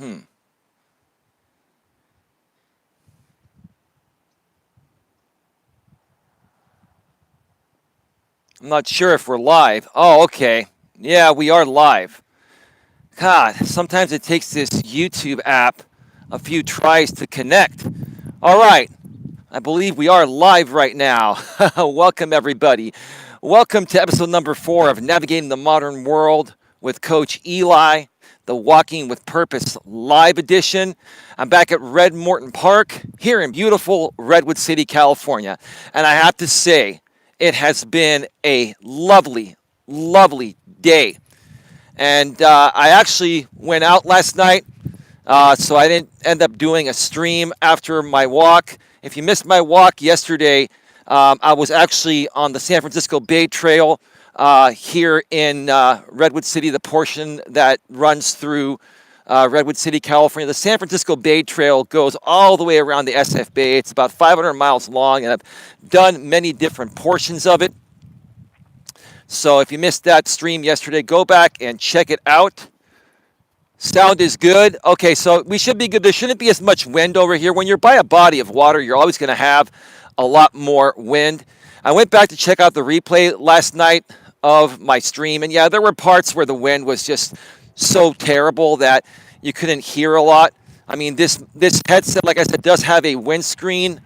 I'm not sure if we're live. Oh, okay. Yeah, we are live. God, sometimes it takes this YouTube app a few tries to connect. All right. I believe we are live right now. Welcome, everybody. Welcome to episode number 4 of Navigating the Modern World with Coach Eli, the Walking with Purpose live edition. I'm back at Red Morton Park here in beautiful Redwood City, California. And I have to say, it has been a lovely, lovely day. And I actually went out last night, so I didn't end up doing a stream after my walk. If you missed my walk yesterday, I was actually on the San Francisco Bay Trail here in Redwood City, the portion that runs through Redwood City, California. The San Francisco Bay Trail goes all the way around the SF Bay. It's about 500 miles long, and I've done many different portions of it. So if you missed that stream yesterday, go back and check it out. Sound is good. Okay, so we should be good. There shouldn't be as much wind over here. When you're by a body of water, you're always going to have a lot more wind. I went back to check out the replay last night of my stream, and yeah, there were parts where the wind was just so terrible that you couldn't hear a lot. I mean, this headset, like I said, does have a windscreen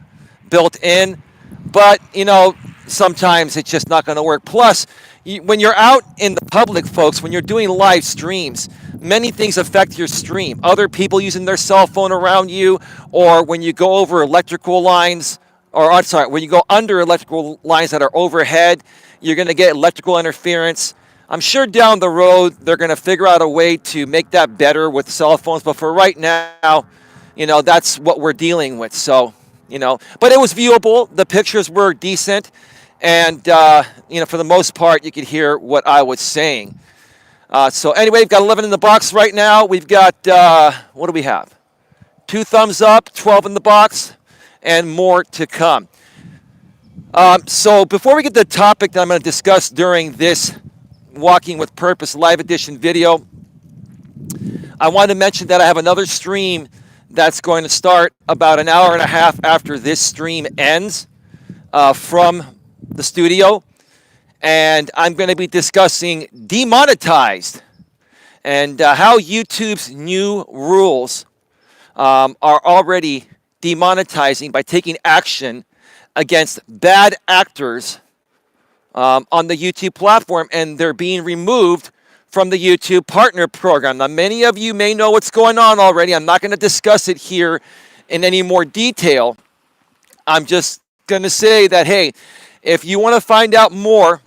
built in, but, you know, sometimes it's just not going to work. Plus, when you're out in the public, folks, when you're doing live streams, many things affect your stream. Other people using their cell phone around you, or when you go over electrical lines, or I'm sorry, when you go under electrical lines that are overhead, you're going to get electrical interference. I'm sure down the road they're going to figure out a way to make that better with cell phones, but for right now, you know, that's what we're dealing with. So, you know, but it was viewable. The pictures were decent. And, you know, for the most part, you could hear what I was saying. So anyway, we've got 11 in the box right now. We've got, what do we have? 2 thumbs up, 12 in the box, and more to come. So before we get to the topic that I'm going to discuss during this Walking with Purpose live edition video, I want to mention that I have another stream that's going to start about an hour and a half after this stream ends from the studio, and I'm going to be discussing demonetized and how YouTube's new rules are already demonetizing by taking action against bad actors on the YouTube platform, and they're being removed from the YouTube Partner Program. Now, many of you may know what's going on already. I'm not going to discuss it here in any more detail. I'm just going to say that, hey, if you want to find out more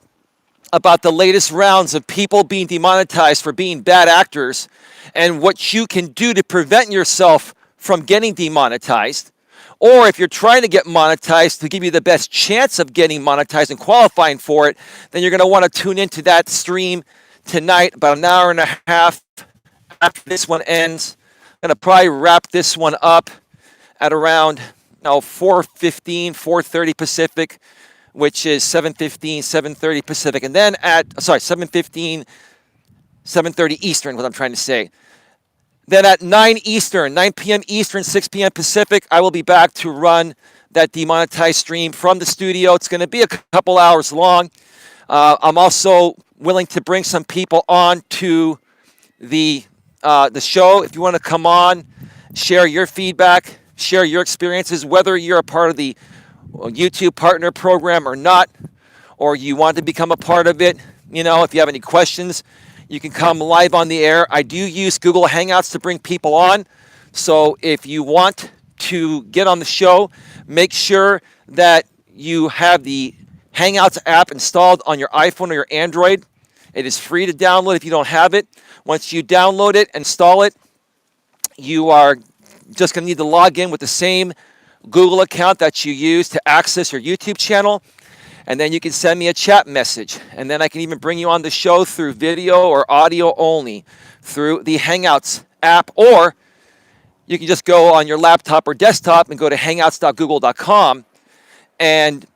about the latest rounds of people being demonetized for being bad actors and what you can do to prevent yourself from getting demonetized, or if you're trying to get monetized to give you the best chance of getting monetized and qualifying for it, then you're going to want to tune into that stream tonight, about an hour and a half after this one ends. I'm going to probably wrap this one up at around 4:15, 4:30 Pacific, which is 7:15, 7:30 Pacific. And then at, 7:15, 7:30 Eastern, what I'm trying to say. Then at 9 Eastern, 9 p.m. Eastern, 6 p.m. Pacific, I will be back to run that demonetized stream from the studio. It's going to be a couple hours long. I'm also willing to bring some people on to the show. If you want to come on, share your feedback, share your experiences, whether you're a part of the YouTube Partner Program or not, or you want to become a part of it. You know, if you have any questions, you can come live on the air. I do use Google Hangouts to bring people on. So if you want to get on the show, make sure that you have the Hangouts app installed on your iPhone or your Android. It is free to download if you don't have it. Once you download it, install it, you are just going to need to log in with the same Google account that you use to access your YouTube channel. And then you can send me a chat message. And then I can even bring you on the show through video or audio only through the Hangouts app. Or you can just go on your laptop or desktop and go to hangouts.google.com and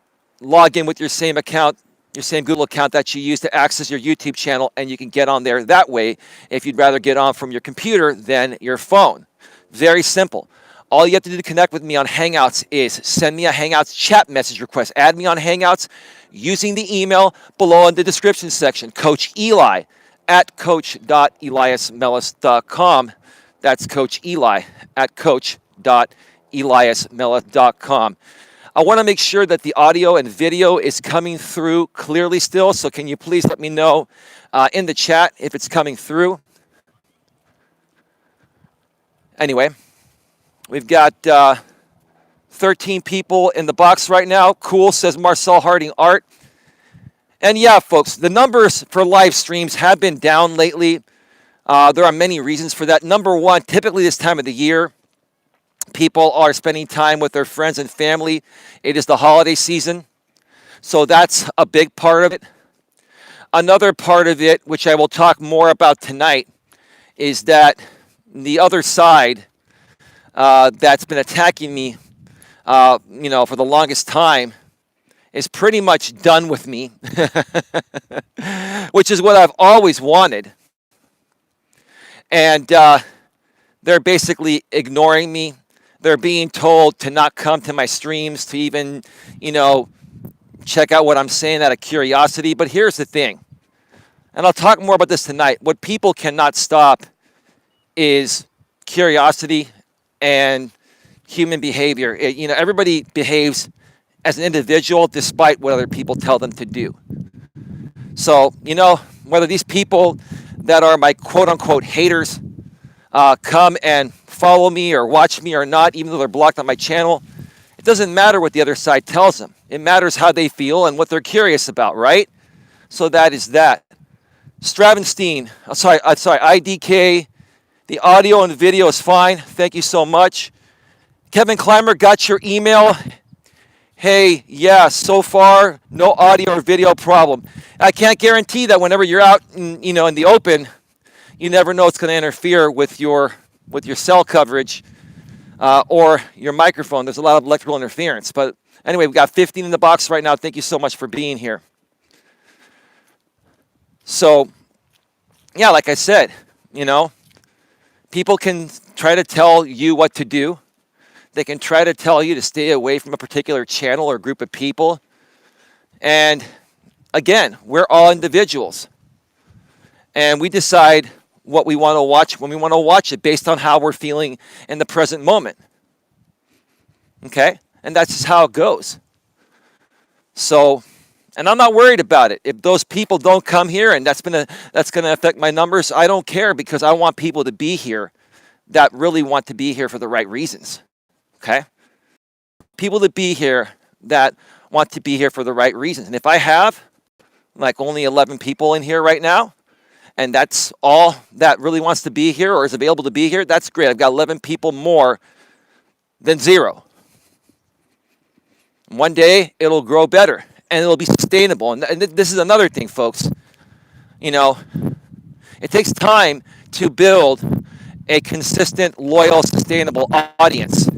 log in with your same account your same Google account that you use to access your YouTube channel, and you can get on there that way if you'd rather get on from your computer than your phone. Very simple. All you have to do to connect with me on Hangouts is send me a Hangouts chat message request. Add me on Hangouts using the email below in the description section, Coach Eli at coach.eliasmelas.com. That's Coach Eli at coach.eliasmelas.com. I want to make sure that the audio and video is coming through clearly still, so can you please let me know in the chat if it's coming through? Anyway, we've got 13 people in the box right now. Cool, says Marcel Harding Art. And yeah, folks, the numbers for live streams have been down lately. There are many reasons for that. Number one, typically this time of the year, people are spending time with their friends and family. It is the holiday season, so that's a big part of it. Another part of it, which I will talk more about tonight, is that the other side that's been attacking me, for the longest time, is pretty much done with me, which is what I've always wanted. And they're basically ignoring me. They're being told to not come to my streams, to even, check out what I'm saying out of curiosity. But here's the thing, and I'll talk more about this tonight. What people cannot stop is curiosity and human behavior. Everybody behaves as an individual despite what other people tell them to do. So, whether these people that are my quote-unquote haters come and follow me or watch me or not, even though they're blocked on my channel, it doesn't matter what the other side tells them. It matters how they feel and what they're curious about, right? So that is that. Stravenstein, IDK, the audio and video is fine. Thank you so much. Kevin Clymer, got your email. Hey, yeah, so far, no audio or video problem. I can't guarantee that whenever you're out in the open, you never know it's going to interfere with your cell coverage or your microphone. There's a lot of electrical interference. But anyway, we've got 15 in the box right now. Thank you so much for being here. So, yeah, like I said, people can try to tell you what to do. They can try to tell you to stay away from a particular channel or group of people. And again, we're all individuals. And we decide what we want to watch when we want to watch it based on how we're feeling in the present moment. Okay? And that's just how it goes. So, and I'm not worried about it. If those people don't come here and that's going to affect my numbers, I don't care, because I want people to be here that really want to be here for the right reasons. Okay? People to be here that want to be here for the right reasons. And if I have only 11 people in here right now, and that's all that really wants to be here or is available to be here, that's great. I've got 11 people more than 0. One day it'll grow better and it'll be sustainable. And this is another thing, folks. It takes time to build a consistent, loyal, sustainable audience.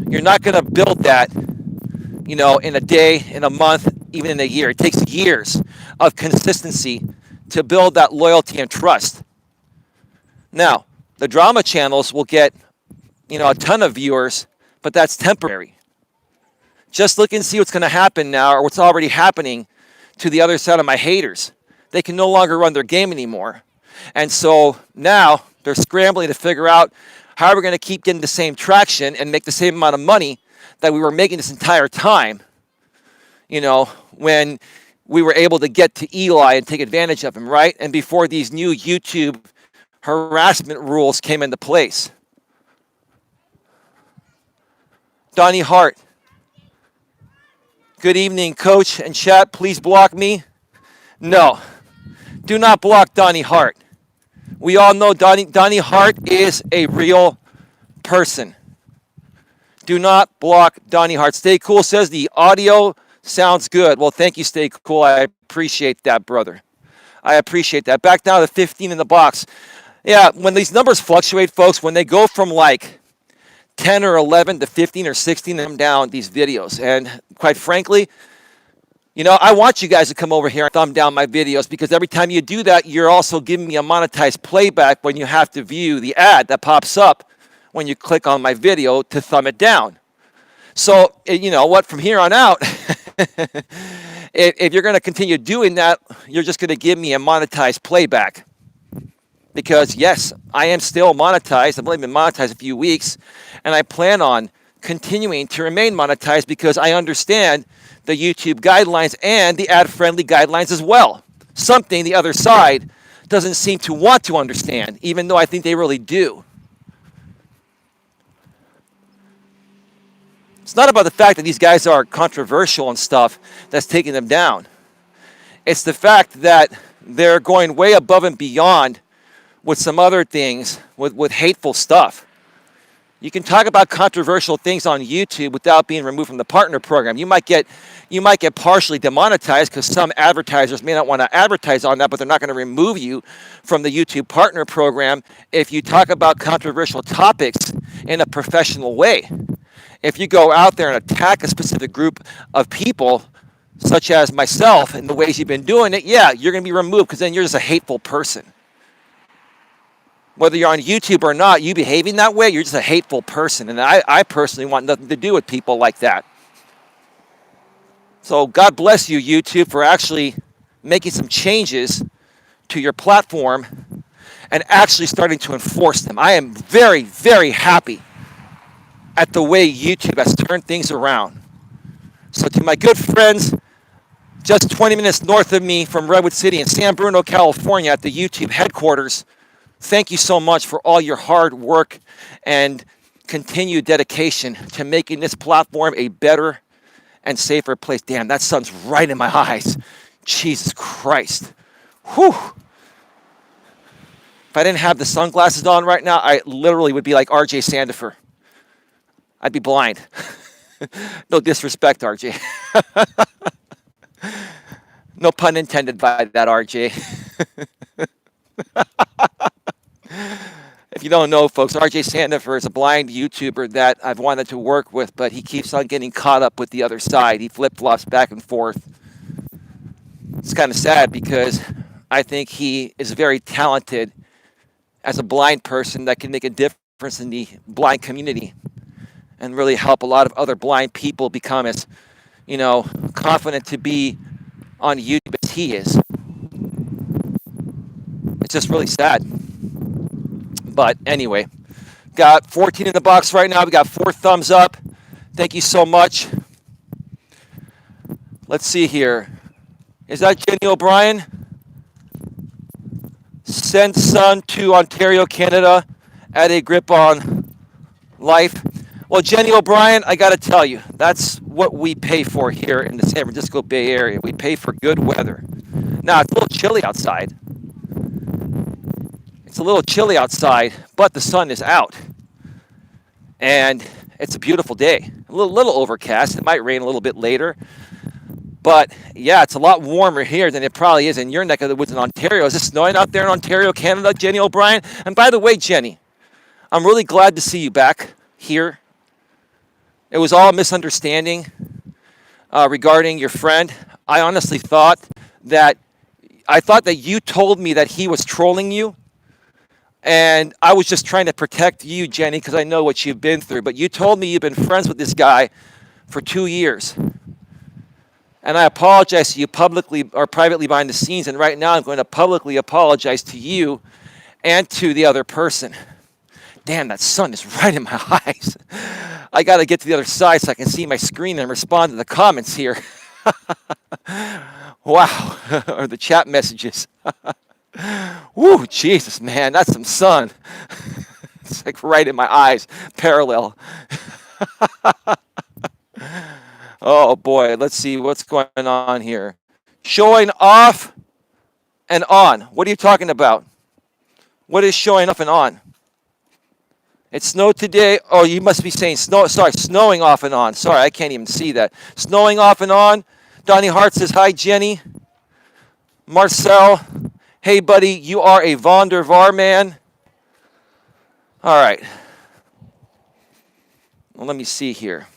You're not going to build that, in a day, in a month, even in a year. It takes years of consistency to build that loyalty and trust. Now, the drama channels will get, a ton of viewers, but that's temporary. Just look and see what's going to happen now, or what's already happening to the other side of my haters. They can no longer run their game anymore. And so now they're scrambling to figure out how we're going to keep getting the same traction and make the same amount of money that we were making this entire time, when we were able to get to Eli and take advantage of him, right? And before these new YouTube harassment rules came into place. Donny Hart. Good evening, Coach and chat. Please block me. No, do not block Donny Hart. We all know Donny Hart is a real person. Do not block Donny Hart. Stay Cool says the audio sounds good. Well, thank you, Stay Cool. I appreciate that, brother. I appreciate that. Back down to 15 in the box. Yeah, when these numbers fluctuate, folks, when they go from 10 or 11 to 15 or 16, I'm down these videos. And quite frankly, You know, I want you guys to come over here and thumb down my videos, because every time you do that, you're also giving me a monetized playback when you have to view the ad that pops up when you click on my video to thumb it down. So, you know what, from here on out, if you're going to continue doing that, you're just going to give me a monetized playback. Because, yes, I am still monetized. I've only been monetized a few weeks, and I plan on continuing to remain monetized because I understand the YouTube guidelines and the ad-friendly guidelines as well. Something the other side doesn't seem to want to understand, even though I think they really do. It's not about the fact that these guys are controversial and stuff that's taking them down. It's the fact that they're going way above and beyond with some other things, with hateful stuff. You can talk about controversial things on YouTube without being removed from the partner program. You might get partially demonetized because some advertisers may not want to advertise on that, but they're not going to remove you from the YouTube partner program if you talk about controversial topics in a professional way. If you go out there and attack a specific group of people, such as myself, in the ways you've been doing it, yeah, you're going to be removed because then you're just a hateful person. Whether you're on YouTube or not, you behaving that way, you're just a hateful person. And I personally want nothing to do with people like that. So God bless you, YouTube, for actually making some changes to your platform and actually starting to enforce them. I am very, very happy at the way YouTube has turned things around. So to my good friends, just 20 minutes north of me from Redwood City in San Bruno, California at the YouTube headquarters, thank you so much for all your hard work and continued dedication to making this platform a better and safer place. Damn, that sun's right in my eyes. Jesus Christ. Whew. If I didn't have the sunglasses on right now, I literally would be like RJ Sandifer. I'd be blind. No disrespect, RJ. No pun intended by that, RJ. If you don't know, folks, RJ Sandifer is a blind YouTuber that I've wanted to work with, but he keeps on getting caught up with the other side. He flip-flops back and forth. It's kind of sad because I think he is very talented as a blind person that can make a difference in the blind community and really help a lot of other blind people become as, confident to be on YouTube as he is. It's just really sad. But anyway, got 14 in the box right now. We got 4 thumbs up. Thank you so much. Let's see here. Is that Jenny O'Brien? Send son to Ontario, Canada. Add a grip on life. Well, Jenny O'Brien, I got to tell you, that's what we pay for here in the San Francisco Bay Area. We pay for good weather. Now, it's a little chilly outside. It's a little chilly outside, but the sun is out. And it's a beautiful day. A little overcast. It might rain a little bit later. But, yeah, it's a lot warmer here than it probably is in your neck of the woods in Ontario. Is it snowing out there in Ontario, Canada, Jenny O'Brien? And by the way, Jenny, I'm really glad to see you back here. It was all a misunderstanding regarding your friend. I honestly thought that you told me that he was trolling you. And I was just trying to protect you, Jenny, because I know what you've been through. But you told me you've been friends with this guy for 2 years. And I apologize to you publicly or privately behind the scenes. And right now I'm going to publicly apologize to you and to the other person. Damn, that sun is right in my eyes. I got to get to the other side so I can see my screen and respond to the comments here. Wow. Or the chat messages. Woo, Jesus, man, that's some sun. It's like right in my eyes, parallel. Oh, boy, let's see what's going on here. Showing off and on. What are you talking about? What is showing off and on? It snowed today. Oh, you must be saying snow. Sorry, snowing off and on. Sorry, I can't even see that. Snowing off and on. Donny Hart says, hi, Jenny. Marcel, hey, buddy, you are a Von der Var man. All right. Well, let me see here.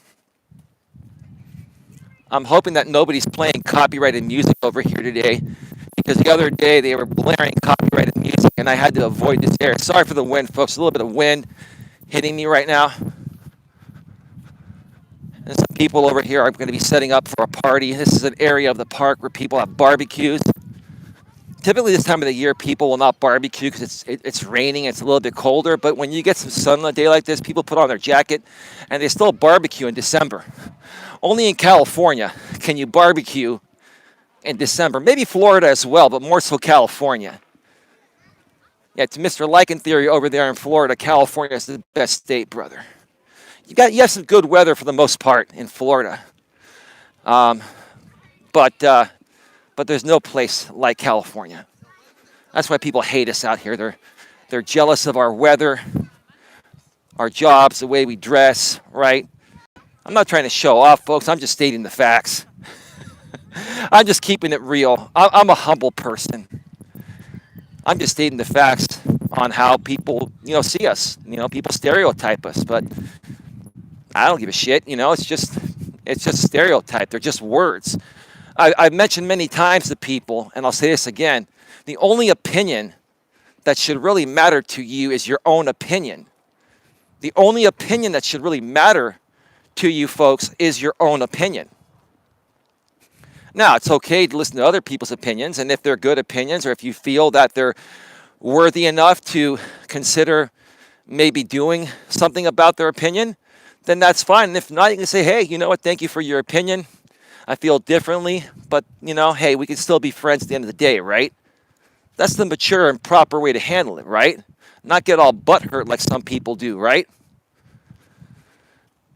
I'm hoping that nobody's playing copyrighted music over here today, because the other day they were blaring copyrighted music and I had to avoid this area. Sorry for the wind, folks. A little bit of wind hitting me right now. And some people over here are going to be setting up for a party. This is an area of the park where people have barbecues. Typically this time of the year, people will not barbecue because it's raining, it's a little bit colder. But when you get some sun on a day like this, people put on their jacket and they still barbecue in December. Only in California can you barbecue in December. Maybe Florida as well, but more so California. Yeah, to Mr. Likin Theory over there in Florida, California is the best state, brother. You have some good weather for the most part in Florida. But there's no place like California. That's why people hate us out here. They're jealous of our weather, our jobs, the way we dress, right? I'm not trying to show off, folks. I'm just stating the facts. I'm just keeping it real. I'm a humble person. I'm just stating the facts on how people, see us. People stereotype us, but I don't give a shit. It's just stereotype. They're just words. I've mentioned many times to people, and I'll say this again, the only opinion that should really matter to you is your own opinion. The only opinion that should really matter to you folks is your own opinion. Now, it's okay to listen to other people's opinions, and if they're good opinions, or if you feel that they're worthy enough to consider maybe doing something about their opinion, then that's fine. And if not, you can say, hey, you know what, thank you for your opinion. I feel differently, but, hey, we can still be friends at the end of the day, right? That's the mature and proper way to handle it, right? Not get all butthurt like some people do, right?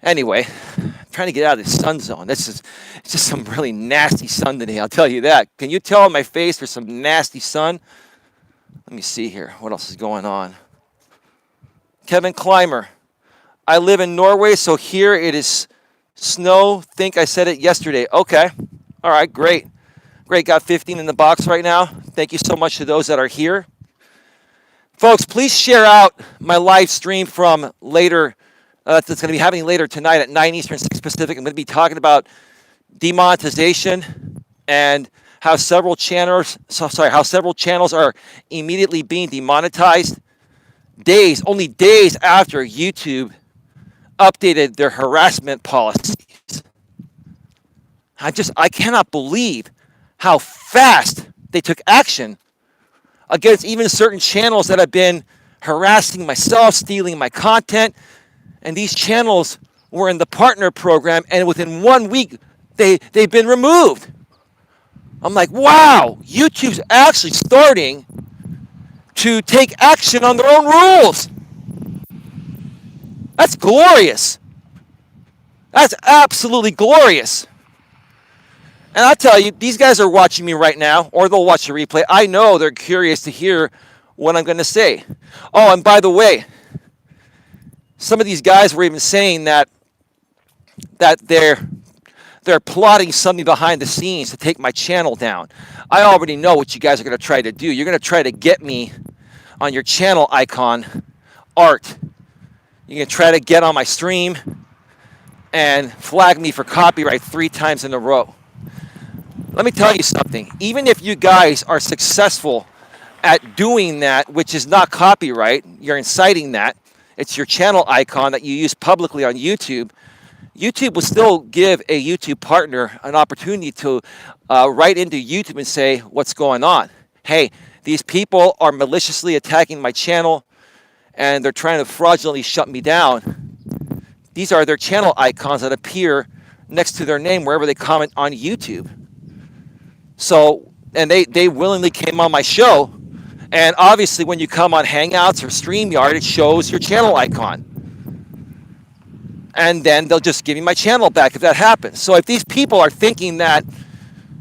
Anyway, I'm trying to get out of this sun zone. It's just some really nasty sun today, I'll tell you that. Can you tell on my face there's some nasty sun? Let me see here. What else is going on? Kevin Clymer. I live in Norway, so here it is snow. Think I said it yesterday. Okay. All right, great. Great, got 15 in the box right now. Thank you so much to those that are here. Folks, please share out my live stream from later. That's going to be happening later tonight at 9 Eastern, 6 Pacific. I'm going to be talking about demonetization and how several channels are immediately being demonetized only days after YouTube updated their harassment policies. I cannot believe how fast they took action against even certain channels that have been harassing myself, stealing my content. And these channels were in the partner program, and within 1 week, they've been removed. I'm like, wow, YouTube's actually starting to take action on their own rules. That's glorious. That's absolutely glorious. And I'll tell you, these guys are watching me right now, or they'll watch the replay. I know they're curious to hear what I'm going to say. Oh, and by the way, some of these guys were even saying that they're plotting something behind the scenes to take my channel down. I already know what you guys are going to try to do. You're going to try to get me on your channel icon art. You're going to try to get on my stream and flag me for copyright 3 times in a row. Let me tell you something. Even if you guys are successful at doing that, which is not copyright, you're inciting that. It's your channel icon that you use publicly on YouTube. YouTube will still give a YouTube partner an opportunity to write into YouTube and say, what's going on? Hey, these people are maliciously attacking my channel and they're trying to fraudulently shut me down. These are their channel icons that appear next to their name wherever they comment on YouTube. So, and they willingly came on my show. And obviously when you come on Hangouts or StreamYard, it shows your channel icon. And then they'll just give me my channel back if that happens. So if these people are thinking that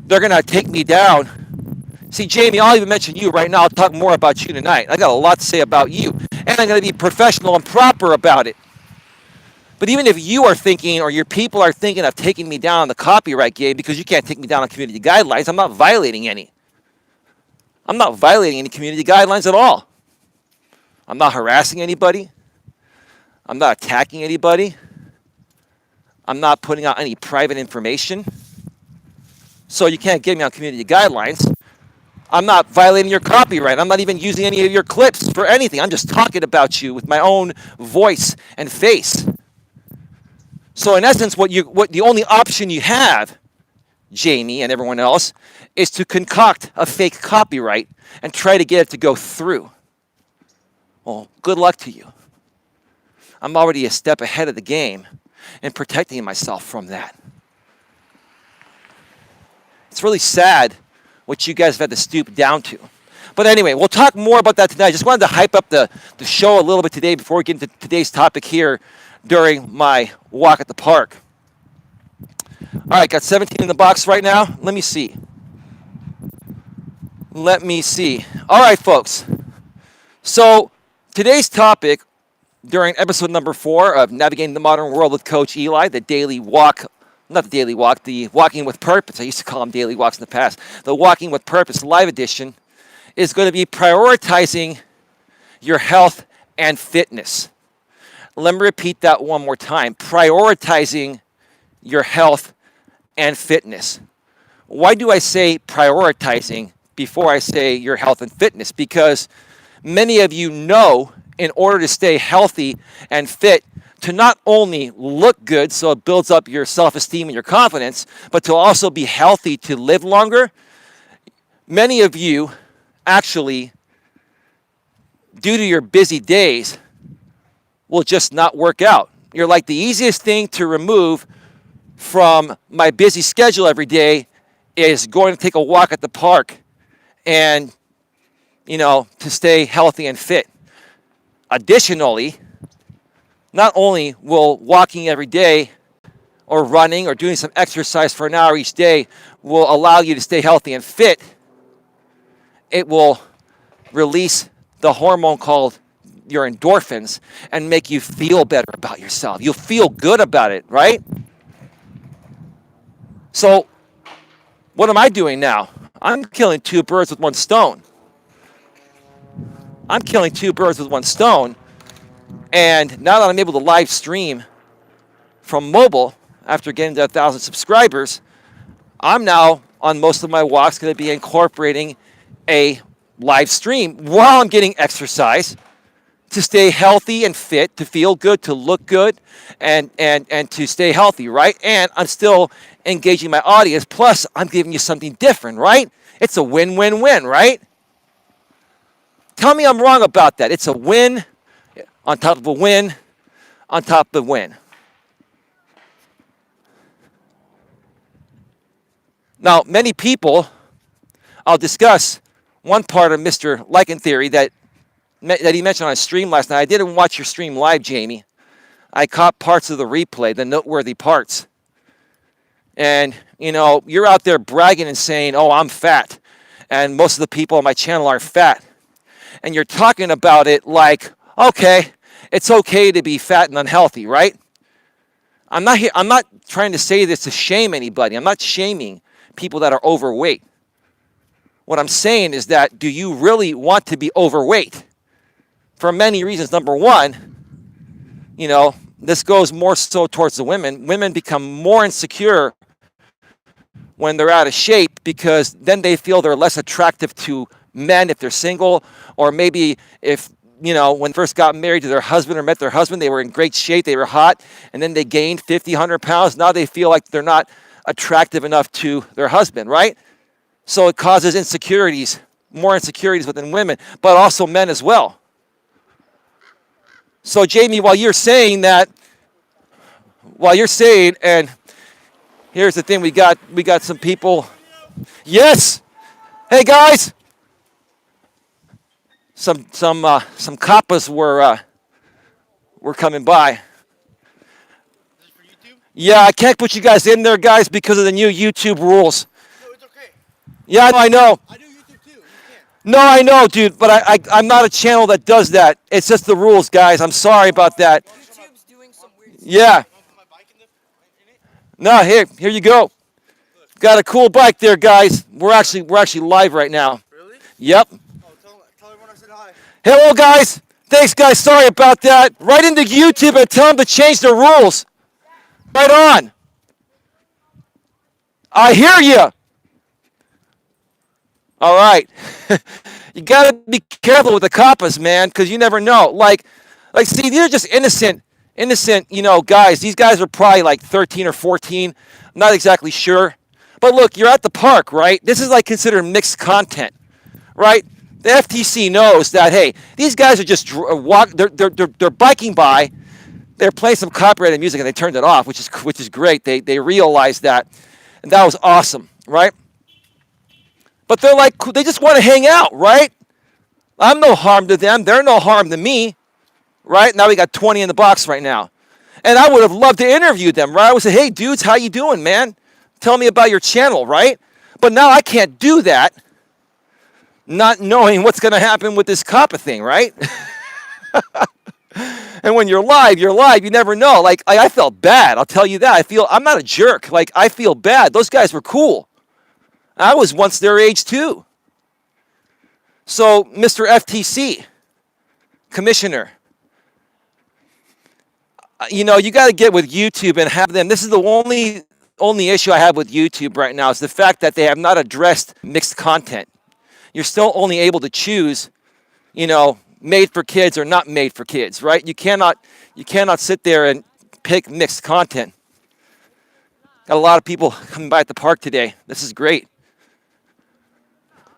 they're going to take me down. See, Jamie, I'll even mention you right now. I'll talk more about you tonight. I got a lot to say about you. And I'm going to be professional and proper about it. But even if you are thinking, or your people are thinking of taking me down on the copyright game, because you can't take me down on community guidelines, I'm not violating any. I'm not violating any community guidelines at all. I'm not harassing anybody. I'm not attacking anybody. I'm not putting out any private information. so you can't get me on community guidelines. I'm not violating your copyright. I'm not even using any of your clips for anything. I'm just talking about you with my own voice and face. So in essence, what the only option you have, Jamie and everyone else, is to concoct a fake copyright and try to get it to go through. Well, good luck to you. I'm already a step ahead of the game in protecting myself from that. It's really sad what you guys have had to stoop down to. But anyway, we'll talk more about that tonight. I just wanted to hype up the show a little bit today before we get into today's topic here during my walk at the park. All right, got 17 in the box right now. Let me see. All right, folks. So today's topic during episode number 4 of Navigating the Modern World with Coach Eli, the Walking with Purpose. I used to call them daily walks in the past. The Walking with Purpose live edition is going to be prioritizing your health and fitness. Let me repeat that one more time. Prioritizing your health and fitness. Why do I say prioritizing before I say your health and fitness? Because many of you know, in order to stay healthy and fit, to not only look good, so it builds up your self-esteem and your confidence, but to also be healthy, to live longer, many of you actually, due to your busy days, will just not work out. You're like, the easiest thing to remove from my busy schedule every day is going to take a walk at the park and, to stay healthy and fit. Additionally, not only will walking every day or running or doing some exercise for an hour each day will allow you to stay healthy and fit, it will release the hormone called your endorphins and make you feel better about yourself. You'll feel good about it, right? So what am I doing now? I'm killing 2 birds with 1 stone. And now that I'm able to live stream from mobile after getting to 1,000 subscribers, I'm now on most of my walks going to be incorporating a live stream while I'm getting exercise to stay healthy and fit, to feel good, to look good, and to stay healthy, right? And I'm still engaging my audience. Plus, I'm giving you something different, right? It's a win-win-win, right? Tell me I'm wrong about that. It's a win on top of a win on top of a win. Now, many people, I'll discuss one part of Mr. Likin Theory that he mentioned on his stream last night. I didn't watch your stream live, Jamie. I caught parts of the replay, the noteworthy parts. And, you're out there bragging and saying, oh, I'm fat. And most of the people on my channel are fat. And you're talking about it like, okay, it's okay to be fat and unhealthy, right? I'm not trying to say this to shame anybody. I'm not shaming people that are overweight. What I'm saying is that, do you really want to be overweight? For many reasons. Number one, this goes more so towards the women. Women become more insecure when they're out of shape because then they feel they're less attractive to men if they're single, or maybe if, when first got married to their husband or met their husband, they were in great shape, they were hot, and then they gained 50, 100 pounds. Now they feel like they're not attractive enough to their husband, right? So it causes insecurities, more insecurities within women, but also men as well. So Jamie, while you're saying, and here's the thing, we got some people. Yes. Hey guys. Some kappas were coming by. Is this for YouTube? Yeah, I can't put you guys in there, guys, because of the new YouTube rules. No, it's okay. Yeah, I know. I do YouTube too. You can't. No, I know, dude, but I'm not a channel that does that. It's just the rules, guys. I'm sorry about that. YouTube's doing some weird stuff. Yeah. No, here you go. Got a cool bike there, guys. We're actually live right now. Really? Yep. Tell everyone I said hi. Hello, guys. Thanks, guys. Sorry about that. Right into YouTube and tell them to change the rules. Right on. I hear you. All right. You got to be careful with the coppas, man, because you never know. See, these are just innocent, guys. These guys are probably like 13 or 14. I'm not exactly sure. But look, you're at the park, right? This is like considered mixed content, right? The FTC knows that, hey, these guys are just they're biking by. They're playing some copyrighted music and they turned it off, which is great. They realized that, and that was awesome, right? But they're like, they just want to hang out, right? I'm no harm to them. They're no harm to me, right? Now we got 20 in the box right now. And I would have loved to interview them, right? I would say, hey, dudes, how you doing, man? Tell me about your channel, right? But now I can't do that, not knowing what's going to happen with this COPPA thing, right? And when you're live, you never know. Like, I felt bad. I'll tell you that. I'm not a jerk. Like, I feel bad. Those guys were cool. I was once their age too. So, Mr. FTC, Commissioner, you got to get with YouTube and have them. This is the only issue I have with YouTube right now is the fact that they have not addressed mixed content. You're still only able to choose, made for kids or not made for kids, right? You cannot sit there and pick mixed content. Got a lot of people coming by at the park today. This is great.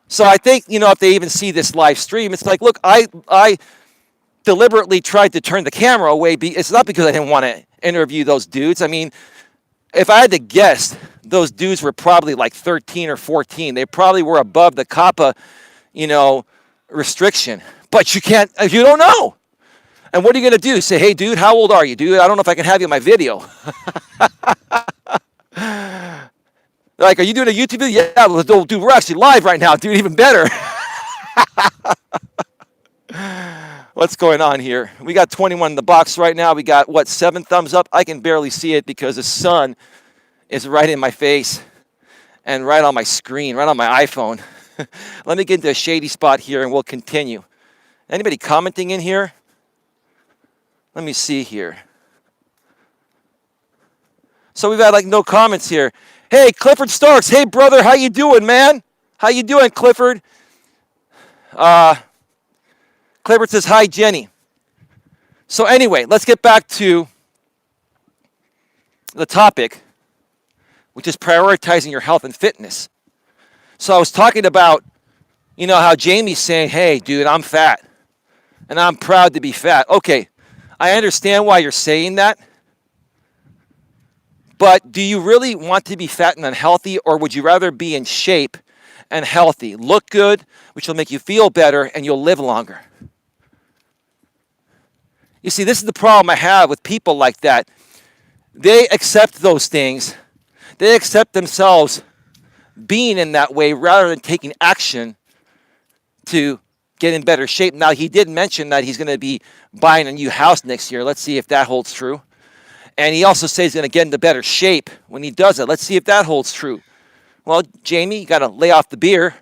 So I think, if they even see this live stream, it's like, look, I deliberately tried to turn the camera away. It's not because I didn't want to interview those dudes. I mean, if I had to guess, those dudes were probably like 13 or 14. They probably were above the COPPA, restriction. But you don't know. And what are you going to do? Say, hey, dude, how old are you, dude? I don't know if I can have you in my video. Like, are you doing a YouTube video? Yeah, well, dude, we're actually live right now, dude, even better. What's going on here? We got 21 in the box right now. We got, 7 thumbs up? I can barely see it because the sun is right in my face and right on my screen, right on my iPhone. Let me get into a shady spot here and we'll continue. Anybody commenting in here? Let me see here. So we've had no comments here. Hey, Clifford Starks. Hey, brother, how you doing, man? How you doing, Clifford? Clifford says, hi, Jenny. So anyway, let's get back to the topic, which is prioritizing your health and fitness. So I was talking about, how Jamie's saying, hey, dude, I'm fat, and I'm proud to be fat. Okay, I understand why you're saying that. But do you really want to be fat and unhealthy, or would you rather be in shape and healthy? Look good, which will make you feel better, and you'll live longer. You see, this is the problem I have with people like that. They accept those things. They accept themselves being in that way rather than taking action to get in better shape. Now, he did mention that he's going to be buying a new house next year. Let's see if that holds true. And he also says he's going to get into better shape when he does it. Let's see if that holds true. Well, Jamie, you got to lay off the beer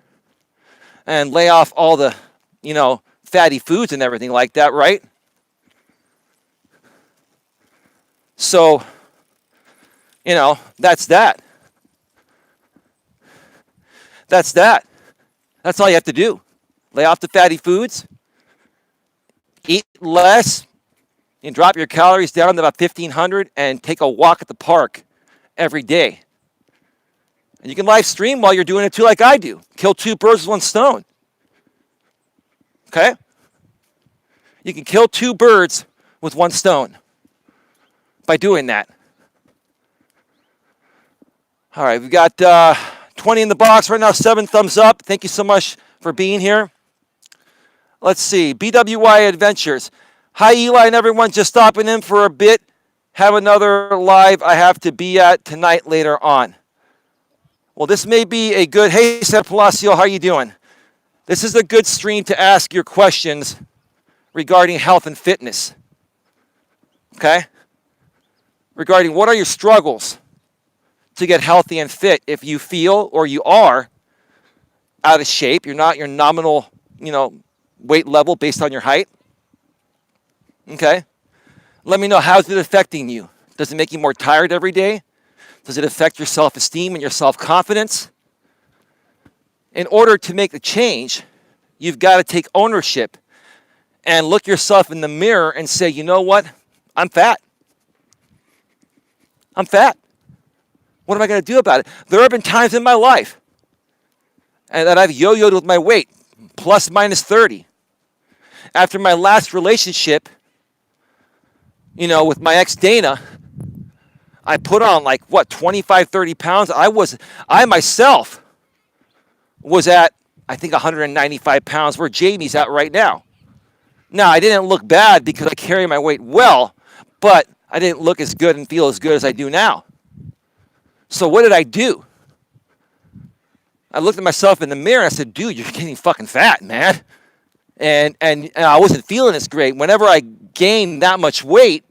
and lay off all the, fatty foods and everything like that, right? So, that's that. That's that. That's all you have to do. Lay off the fatty foods. Eat less. And drop your calories down to about 1,500 and take a walk at the park every day. And you can live stream while you're doing it too, like I do. Kill 2 birds with 1 stone. Okay? You can kill 2 birds with 1 stone by doing that. All right, we've got 20 in the box right now, 7 thumbs up. Thank you so much for being here. Let's see, BWI Adventures. Hi, Eli and everyone. Just stopping in for a bit. Have another live I have to be at tonight later on. Well, this may be a good... Hey, San Palacio, how are you doing? This is a good stream to ask your questions regarding health and fitness. Okay? Regarding what are your struggles to get healthy and fit. If you feel or you are out of shape, you're not your nominal, weight level based on your height. Okay? Let me know, how's it affecting you? Does it make you more tired every day? Does it affect your self-esteem and your self-confidence? in order to make the change, you've got to take ownership and look yourself in the mirror and say, you know what? I'm fat. I'm fat. What am I going to do about it? There have been times in my life and that I've yo-yoed with my weight, plus minus 30. After my last relationship, with my ex Dana, I put on 25, 30 pounds. I myself was at, I think, 195 pounds, where Jamie's at right now. Now, I didn't look bad because I carry my weight well, but I didn't look as good and feel as good as I do now. So what did I do? I looked at myself in the mirror and I said, dude, you're getting fucking fat, man. And I wasn't feeling as great. Whenever I gain that much weight,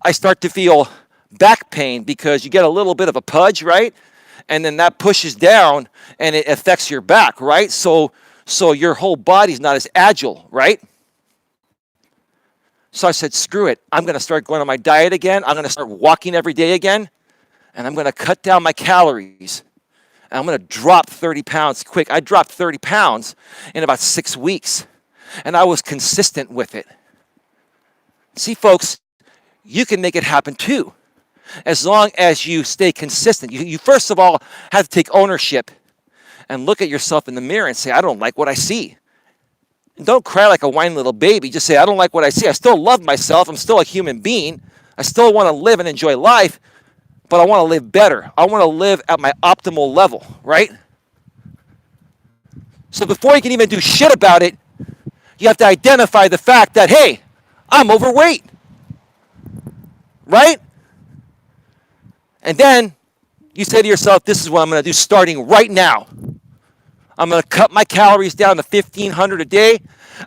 I start to feel back pain because you get a little bit of a pudge, right? And then that pushes down and it affects your back, right? So your whole body's not as agile, right? So I said, screw it. I'm going to start going on my diet again. I'm going to start walking every day again. And I'm going to cut down my calories. And I'm going to drop 30 pounds quick. I dropped 30 pounds in about 6 weeks. And I was consistent with it. See, folks, you can make it happen too, as long as you stay consistent. You first of all have to take ownership and look at yourself in the mirror and say, I don't like what I see. And don't cry like a whiny little baby. Just say, I don't like what I see. I still love myself. I'm still a human being. I still want to live and enjoy life, but I want to live better. I want to live at my optimal level, right? So before you can even do shit about it, you have to identify the fact that, hey, I'm overweight. Right? And then you say to yourself, this is what I'm going to do starting right now. I'm going to cut my calories down to 1,500 a day.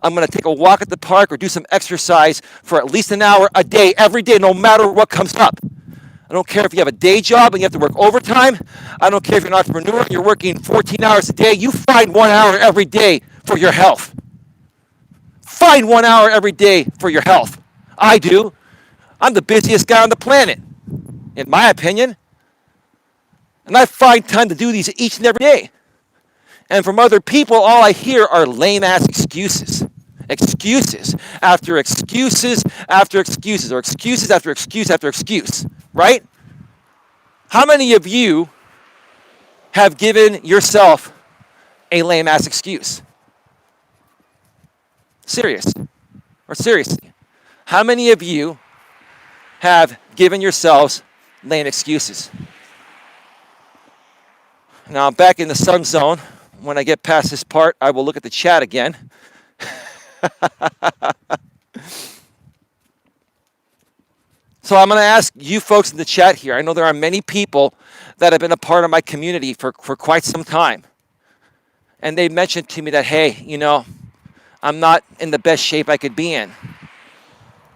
I'm going to take a walk at the park or do some exercise for at least an hour a day, every day, no matter what comes up. I don't care if you have a day job and you have to work overtime. I don't care if you're an entrepreneur and you're working 14 hours a day. You find 1 hour every day for your health. Find 1 hour every day for your health. I do. I'm the busiest guy on the planet, in my opinion. And I find time to do these each and every day. And from other people, all I hear are lame-ass excuses. Excuses after excuses after excuses, or excuses after excuse after excuse, right? How many of you have given yourself a lame-ass excuse? Seriously. How many of you have given yourselves lame excuses? Now I'm back in the sun zone. When I get past this part, I will look at the chat again. So I'm going to ask you folks in the chat here. I know there are many people that have been a part of my community for quite some time. And they mentioned to me that, hey, I'm not in the best shape I could be in.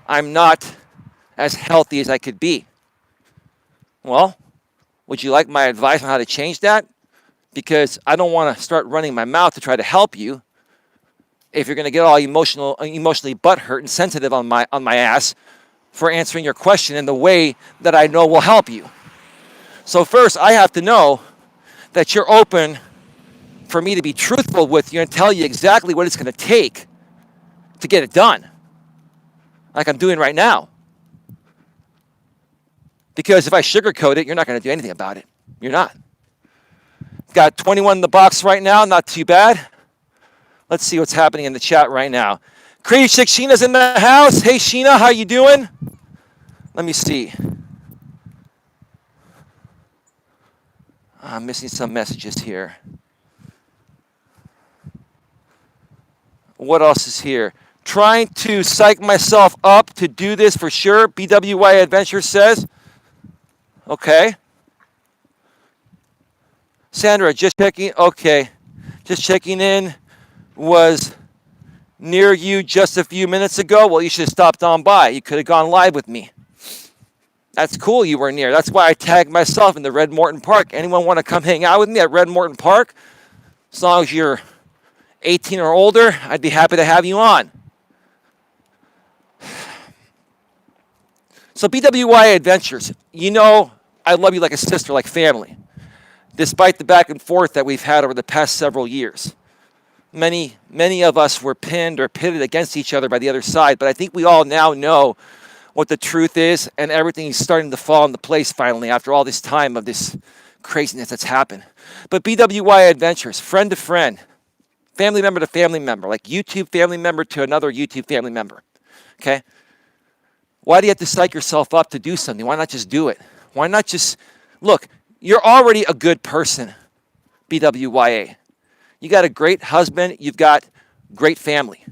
I'm not as healthy as I could be. Well, would you like my advice on how to change that? Because I don't want to start running my mouth to try to help you if you're going to get all emotionally butthurt and sensitive on my ass for answering your question in the way that I know will help you. So first, I have to know that you're open for me to be truthful with you and tell you exactly what it's going to take to get it done, like I'm doing right now. Because if I sugarcoat it, you're not going to do anything about it. You're not. Got 21 in the box right now, not too bad. Let's see what's happening in the chat right now. Crazy Chick Sheena's in the house. Hey, Sheena, how you doing? Let me see. I'm missing some messages here. What else is here? Trying to psych myself up to do this for sure, BWY Adventure says. Okay. Sandra, just checking. Okay. Just checking in. Was near you just a few minutes ago. Well, you should have stopped on by. You could have gone live with me. That's cool you were near. That's why I tagged myself in the Red Morton Park. Anyone want to come hang out with me at Red Morton Park? As long as you're 18 or older, I'd be happy to have you on. So BWY Adventures, I love you like a sister, like family. despite the back and forth that we've had over the past several years. Many of us were pinned or pitted against each other by the other side, but I think we all now know what the truth is, and everything is starting to fall into place finally after all this time of this craziness that's happened. But BWI Adventures, friend to friend, family member to family member, like YouTube family member to another YouTube family member, okay? Why do you have to psych yourself up to do something? Why not just do it? Why not just, look, you're already a good person, BWYA. You got a great husband, you've got great family,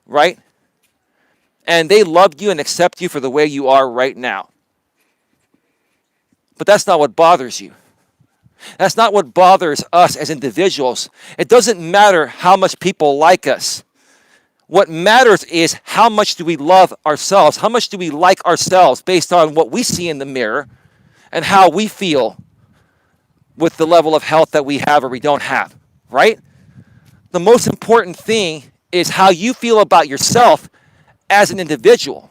right? And they love you and accept you for the way you are right now. But that's not what bothers you. That's not what bothers us as individuals. It doesn't matter how much people like us. What matters is how much do we love ourselves? How much do we like ourselves based on what we see in the mirror and how we feel with the level of health that we have or we don't have, right? The most important thing is how you feel about yourself as an individual.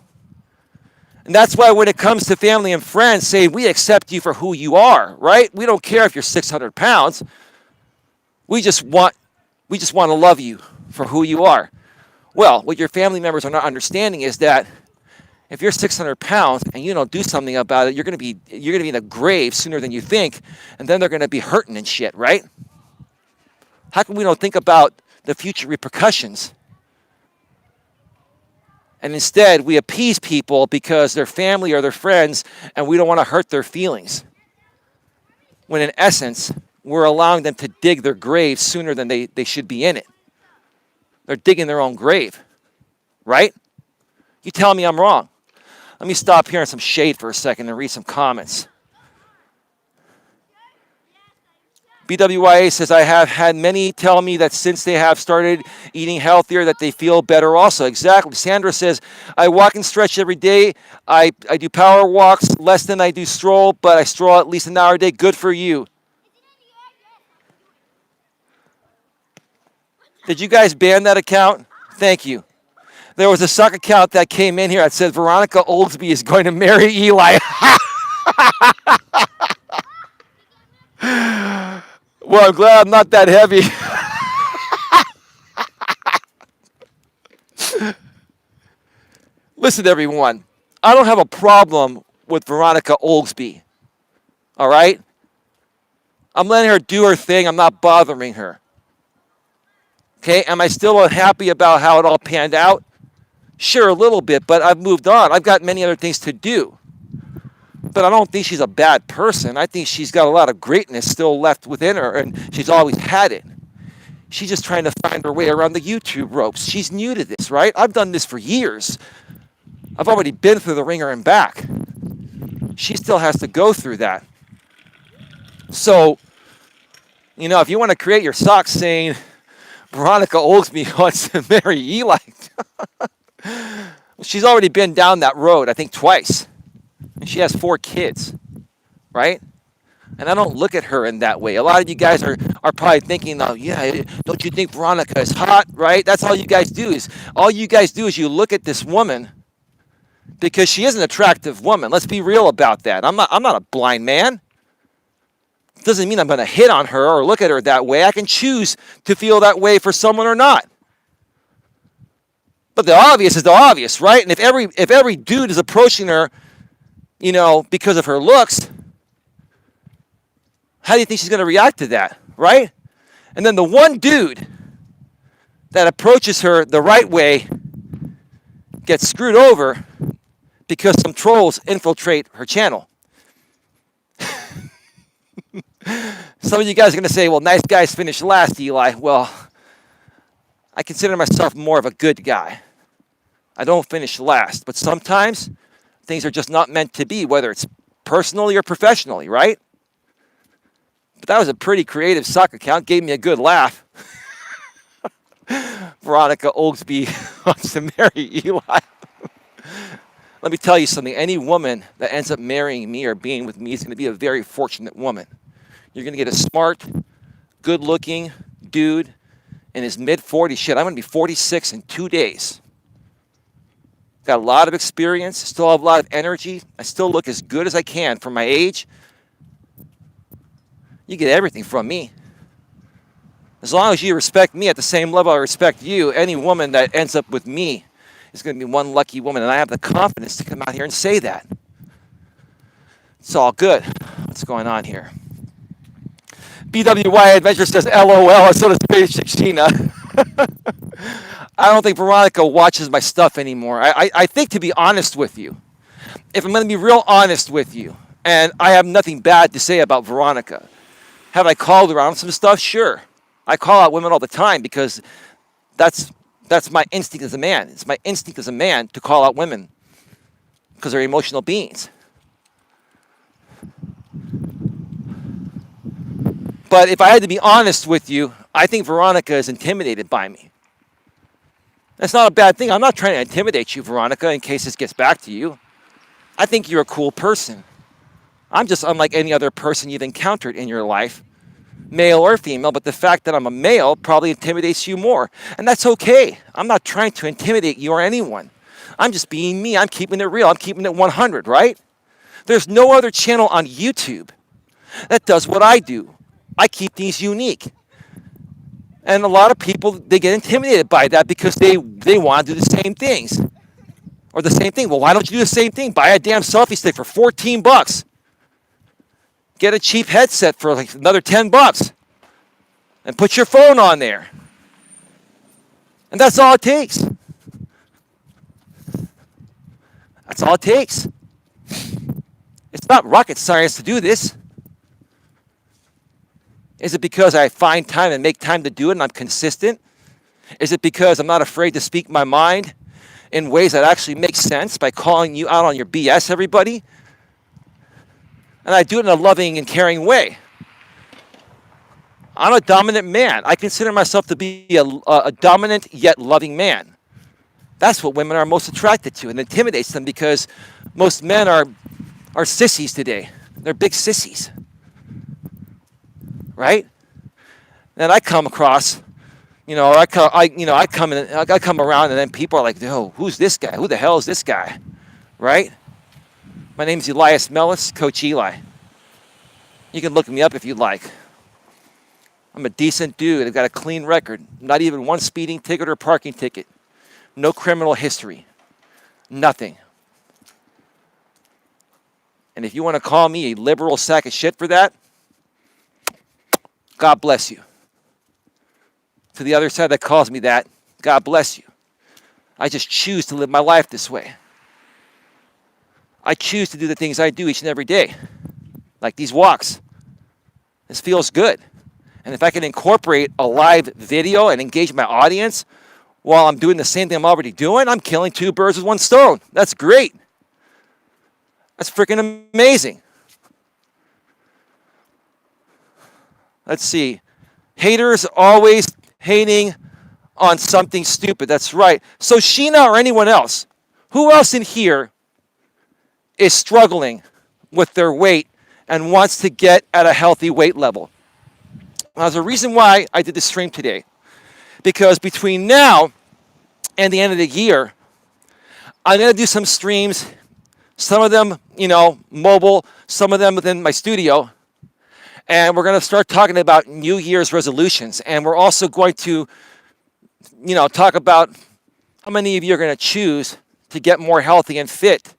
And that's why when it comes to family and friends, say we accept you for who you are, right? We don't care if you're 600 pounds. We just want to love you for who you are. Well, what your family members are not understanding is that if you're 600 pounds and you don't do something about it, you're going to be in a grave sooner than you think, and then they're going to be hurting and shit, right? How come we don't think about the future repercussions? And instead, we appease people because they're family or they're friends, and we don't want to hurt their feelings. When in essence, we're allowing them to dig their grave sooner than they should be in it. They're digging their own grave, right? You tell me I'm wrong. Let me stop hearing some shade for a second and read some comments. BWIA says, I have had many tell me that since they have started eating healthier that they feel better also. Exactly. Sandra says, I walk and stretch every day. I do power walks less than I do stroll, but I stroll at least an hour a day. Good for you. Did you guys ban that account? Thank you. There was a suck account that came in here that said Veronica Oldesby is going to marry Eli. Well, I'm glad I'm not that heavy. Listen, everyone. I don't have a problem with Veronica Oldesby. All right? I'm letting her do her thing. I'm not bothering her. Okay? Am I still unhappy about how it all panned out? Sure, a little bit, but I've moved on. I've got many other things to do. But I don't think she's a bad person. I think she's got a lot of greatness still left within her, and she's always had it. She's just trying to find her way around the YouTube ropes. She's new to this, right? I've done this for years. I've already been through the ringer and back. She still has to go through that. So, if you want to create your socks saying Veronica Oldesby wants to marry Eli, she's already been down that road, I think, twice. And she has 4 kids, right? And I don't look at her in that way. A lot of you guys are probably thinking, oh, yeah, don't you think Veronica is hot, right? That's all you guys do is you look at this woman because she is an attractive woman. Let's be real about that. I'm not a blind man. Doesn't mean I'm going to hit on her or look at her that way. I can choose to feel that way for someone or not. But the obvious is the obvious, right? And if every dude is approaching her, because of her looks, how do you think she's going to react to that, right? And then the one dude that approaches her the right way gets screwed over because some trolls infiltrate her channel. Some of you guys are going to say, well, nice guys finish last, Eli. Well, I consider myself more of a good guy. I don't finish last, but sometimes things are just not meant to be, whether it's personally or professionally, right? But that was a pretty creative sock account. Gave me a good laugh. Veronica Oldesby wants to marry Eli. Let me tell you something. Any woman that ends up marrying me or being with me is going to be a very fortunate woman. You're going to get a smart, good-looking dude in his mid-40s. Shit, I'm going to be 46 in 2 days. Got a lot of experience. Still have a lot of energy. I still look as good as I can for my age. You get everything from me. As long as you respect me at the same level I respect you, any woman that ends up with me is going to be one lucky woman, and I have the confidence to come out here and say that. It's all good. What's going on here? BWY Adventure says LOL, and so does Space Shekinah. I don't think Veronica watches my stuff anymore. I think, to be honest with you, if I'm going to be real honest with you, and I have nothing bad to say about Veronica, have I called her on some stuff? Sure. I call out women all the time because that's my instinct as a man. It's my instinct as a man to call out women because they're emotional beings. But if I had to be honest with you, I think Veronica is intimidated by me. That's not a bad thing. I'm not trying to intimidate you, Veronica, in case this gets back to you. I think you're a cool person. I'm just unlike any other person you've encountered in your life, male or female, but the fact that I'm a male probably intimidates you more. And that's okay. I'm not trying to intimidate you or anyone. I'm just being me. I'm keeping it real. I'm keeping it 100, right? There's no other channel on YouTube that does what I do. I keep things unique. And a lot of people, they get intimidated by that because they want to do the same things. Or the same thing. Well, why don't you do the same thing? Buy a damn selfie stick for $14. Get a cheap headset for like another $10. And put your phone on there. And that's all it takes. That's all it takes. It's not rocket science to do this. Is it because I find time and make time to do it and I'm consistent? Is it because I'm not afraid to speak my mind in ways that actually make sense by calling you out on your BS, everybody? And I do it in a loving and caring way. I'm a dominant man. I consider myself to be a dominant yet loving man. That's what women are most attracted to, and it intimidates them because most men are sissies today. They're big sissies. Right? And I come across, I come around, and then people are like, "Oh, who's this guy? Who the hell is this guy?" Right? My name's Elias Melas, Coach Eli. You can look me up if you'd like. I'm a decent dude. I've got a clean record. Not even one speeding ticket or parking ticket. No criminal history. Nothing. And if you want to call me a liberal sack of shit for that, God bless you. To the other side that calls me that, God bless you. I just choose to live my life this way. I choose to do the things I do each and every day, like these walks. This feels good. And if I can incorporate a live video and engage my audience while I'm doing the same thing I'm already doing, I'm killing two birds with one stone. That's great. That's freaking amazing. Let's see. Haters always hating on something stupid. That's right. So Sheena or anyone else, who else in here is struggling with their weight and wants to get at a healthy weight level? Now, there's a reason why I did this stream today. Because between now and the end of the year, I'm going to do some streams, some of them, mobile, some of them within my studio. And we're going to start talking about New Year's resolutions. And we're also going to, talk about how many of you are going to choose to get more healthy and fit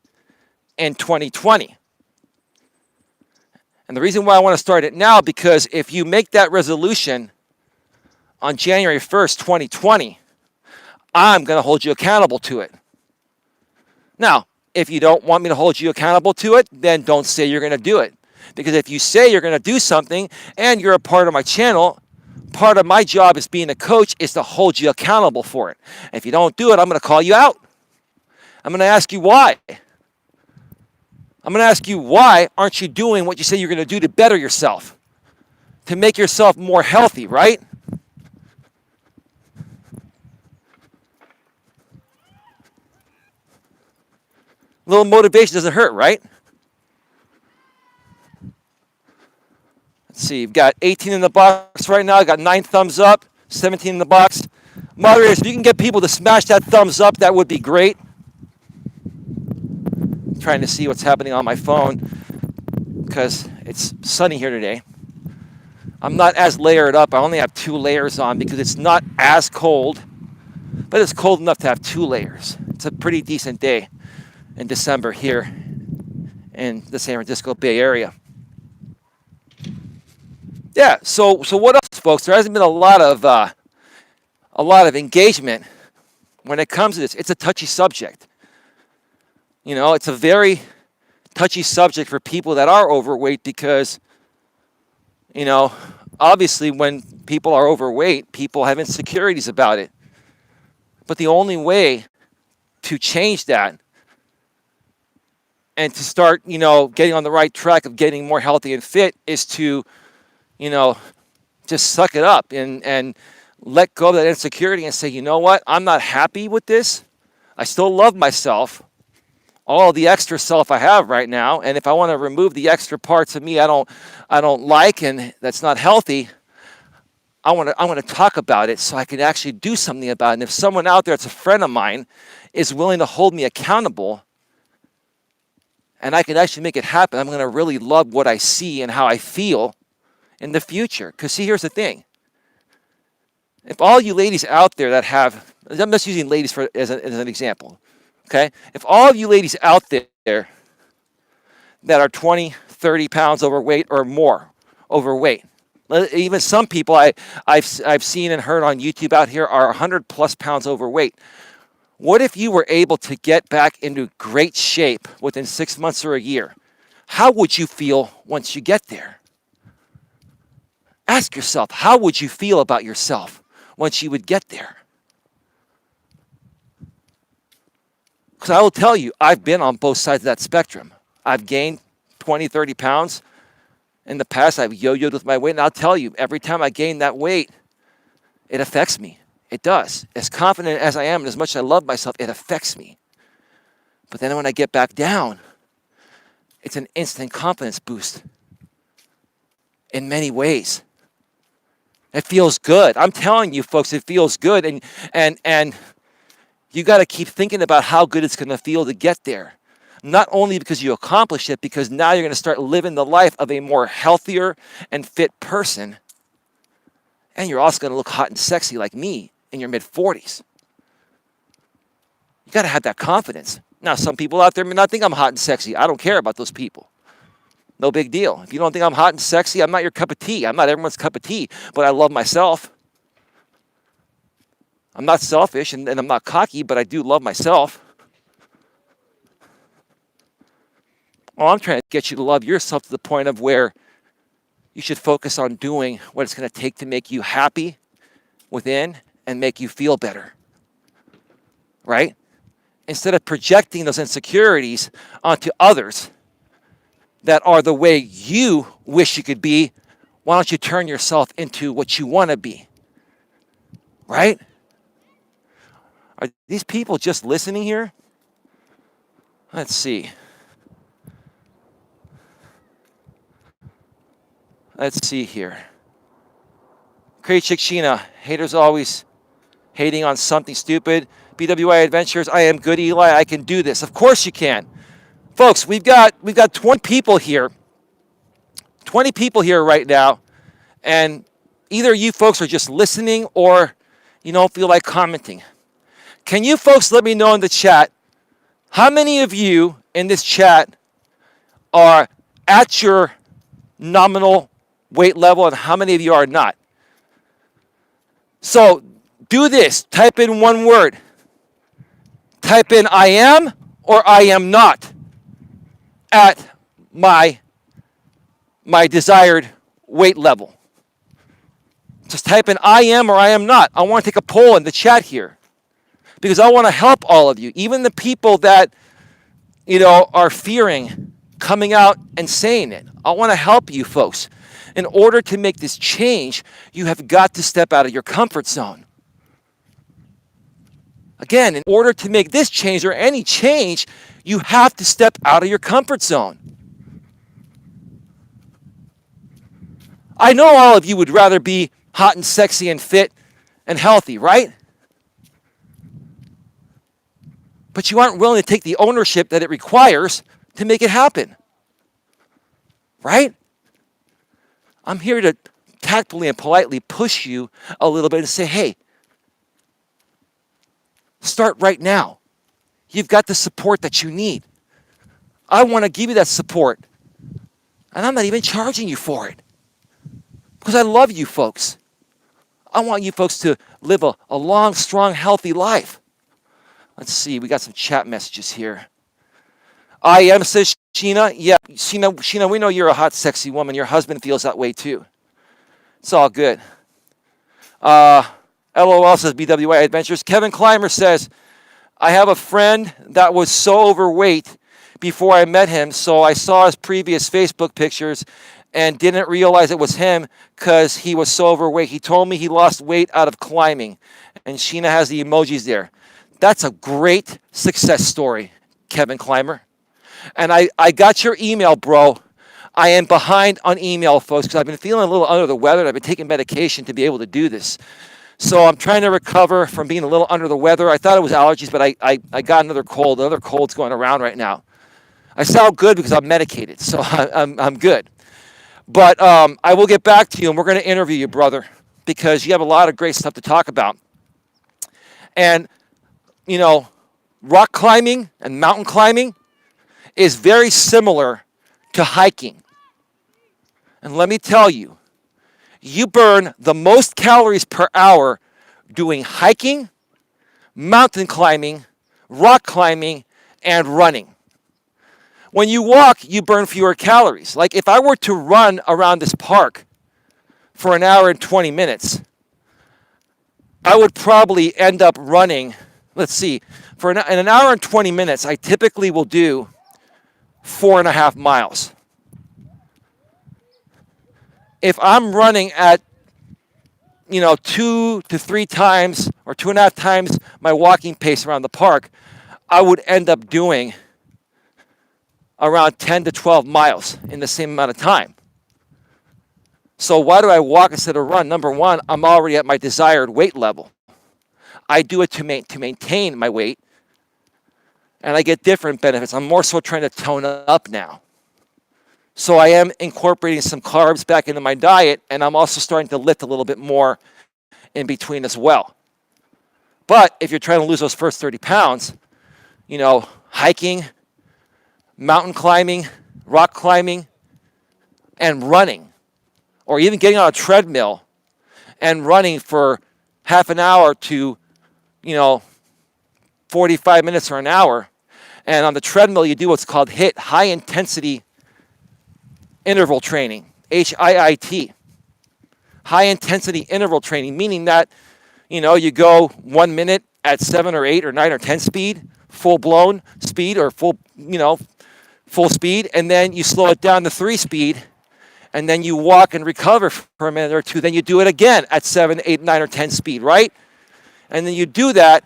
in 2020. And the reason why I want to start it now, because if you make that resolution on January 1st, 2020, I'm going to hold you accountable to it. Now, if you don't want me to hold you accountable to it, then don't say you're going to do it. Because if you say you're going to do something and you're a part of my channel, part of my job as being a coach is to hold you accountable for it. And if you don't do it, I'm going to call you out. I'm going to ask you why. I'm going to ask you why aren't you doing what you say you're going to do to better yourself, to make yourself more healthy, right? A little motivation doesn't hurt, right? Let's see, you've got 18 in the box right now. I got 9 thumbs up, 17 in the box. Moderators, if you can get people to smash that thumbs up, that would be great. I'm trying to see what's happening on my phone because it's sunny here today. I'm not as layered up. I only have 2 layers on because it's not as cold, but it's cold enough to have 2 layers. It's a pretty decent day in December here in the San Francisco Bay Area. Yeah, so what else, folks? There hasn't been a lot of engagement when it comes to this. It's a touchy subject. You know, it's a very touchy subject for people that are overweight because, you know, obviously when people are overweight, people have insecurities about it. But the only way to change that and to start, you know, getting on the right track of getting more healthy and fit is to, you know, just suck it up and let go of that insecurity and say, you know what, I'm not happy with this. I still love myself, all the extra self I have right now, and if I want to remove the extra parts of me I don't like and that's not healthy, I want to talk about it so I can actually do something about it. And if someone out there that's a friend of mine is willing to hold me accountable and I can actually make it happen, I'm going to really love what I see and how I feel in the future. Because see, here's the thing. If all you ladies out there that have, I'm just using ladies as an example, okay? If all of you ladies out there that are 20, 30 pounds overweight or more overweight, even some people I've seen and heard on YouTube out here are 100 plus pounds overweight. What if you were able to get back into great shape within 6 months or a year? How would you feel once you get there? Ask yourself, how would you feel about yourself once you would get there? Because I will tell you, I've been on both sides of that spectrum. I've gained 20, 30 pounds. In the past, I've yo-yoed with my weight, and I'll tell you, every time I gain that weight, it affects me. It does. As confident as I am and as much as I love myself, it affects me. But then when I get back down, it's an instant confidence boost in many ways. It feels good. I'm telling you, folks, it feels good. And you got to keep thinking about how good it's going to feel to get there. Not only because you accomplish it, because now you're going to start living the life of a more healthier and fit person. And you're also going to look hot and sexy like me in your mid-40s. You got to have that confidence. Now, some people out there may not think I'm hot and sexy. I don't care about those people. No big deal. If you don't think I'm hot and sexy, I'm not your cup of tea. I'm not everyone's cup of tea, but I love myself. I'm not selfish and I'm not cocky, but I do love myself. Well, I'm trying to get you to love yourself to the point of where you should focus on doing what it's going to take to make you happy within and make you feel better, right? Instead of projecting those insecurities onto others that are the way you wish you could be, why don't you turn yourself into what you want to be, right? Are these people just listening here? Let's see. Let's see here. Great Shekinah. Haters always hating on something stupid. BWI Adventures. I am good, Eli. I can do this. Of course you can. Folks, we've got 20 people here. 20 people here right now. And either you folks are just listening or you don't feel like commenting. Can you folks let me know in the chat how many of you in this chat are at your nominal weight level and how many of you are not? So do this. Type in one word. Type in I am or I am not at my desired weight level. Just type in I am or I am not. I want to take a poll in the chat here because I want to help all of you, even the people that, you know, are fearing coming out and saying it. I want to help you folks. In order to make this change, you have got to step out of your comfort zone. Again, in order to make this change or any change, you have to step out of your comfort zone. I know all of you would rather be hot and sexy and fit and healthy, right? But you aren't willing to take the ownership that it requires to make it happen. Right? I'm here to tactfully and politely push you a little bit and say, hey, start right now. You've got the support that you need. I want to give you that support. And I'm not even charging you for it. Because I love you folks. I want you folks to live a long, strong, healthy life. Let's see, we got some chat messages here. I am, says Sheena. Yeah, Sheena, we know you're a hot, sexy woman. Your husband feels that way too. It's all good. LOL says BWI Adventures. Kevin Clymer says, I have a friend that was so overweight before I met him, so I saw his previous Facebook pictures and didn't realize it was him because he was so overweight. He told me he lost weight out of climbing. And Sheena has the emojis there. That's a great success story, Kevin Clymer. And I got your email, bro. I am behind on email, folks, because I've been feeling a little under the weather. And I've been taking medication to be able to do this. So I'm trying to recover from being a little under the weather. I thought it was allergies, but I got another cold. Another cold's going around right now. I sound good because I'm medicated, so I'm good. But I will get back to you, and we're going to interview you, brother, because you have a lot of great stuff to talk about. And, you know, rock climbing and mountain climbing is very similar to hiking. And let me tell you, you burn the most calories per hour doing hiking, mountain climbing, rock climbing, and running. When you walk, you burn fewer calories. Like if I were to run around this park for an hour and 20 minutes, I would probably end up running, let's see, in an hour and 20 minutes, I typically will do 4.5 miles. If I'm running at, 2 to 3 times or 2.5 times my walking pace around the park, I would end up doing around 10 to 12 miles in the same amount of time. So why do I walk instead of run? Number one, I'm already at my desired weight level. I do it to maintain my weight, and I get different benefits. I'm more so trying to tone up now. So I am incorporating some carbs back into my diet, and I'm also starting to lift a little bit more in between as well. But if you're trying to lose those first 30 pounds, hiking, mountain climbing, rock climbing, and running, or even getting on a treadmill and running for half an hour to, 45 minutes or an hour. And on the treadmill, you do what's called HIIT, high intensity interval training, HIIT. High intensity interval training, meaning that, you go 1 minute at 7 or 8 or 9 or 10 speed, full blown speed or full speed, and then you slow it down to 3 speed, and then you walk and recover for a minute or two. Then you do it again at 7, 8, 9, or 10 speed, right? And then you do that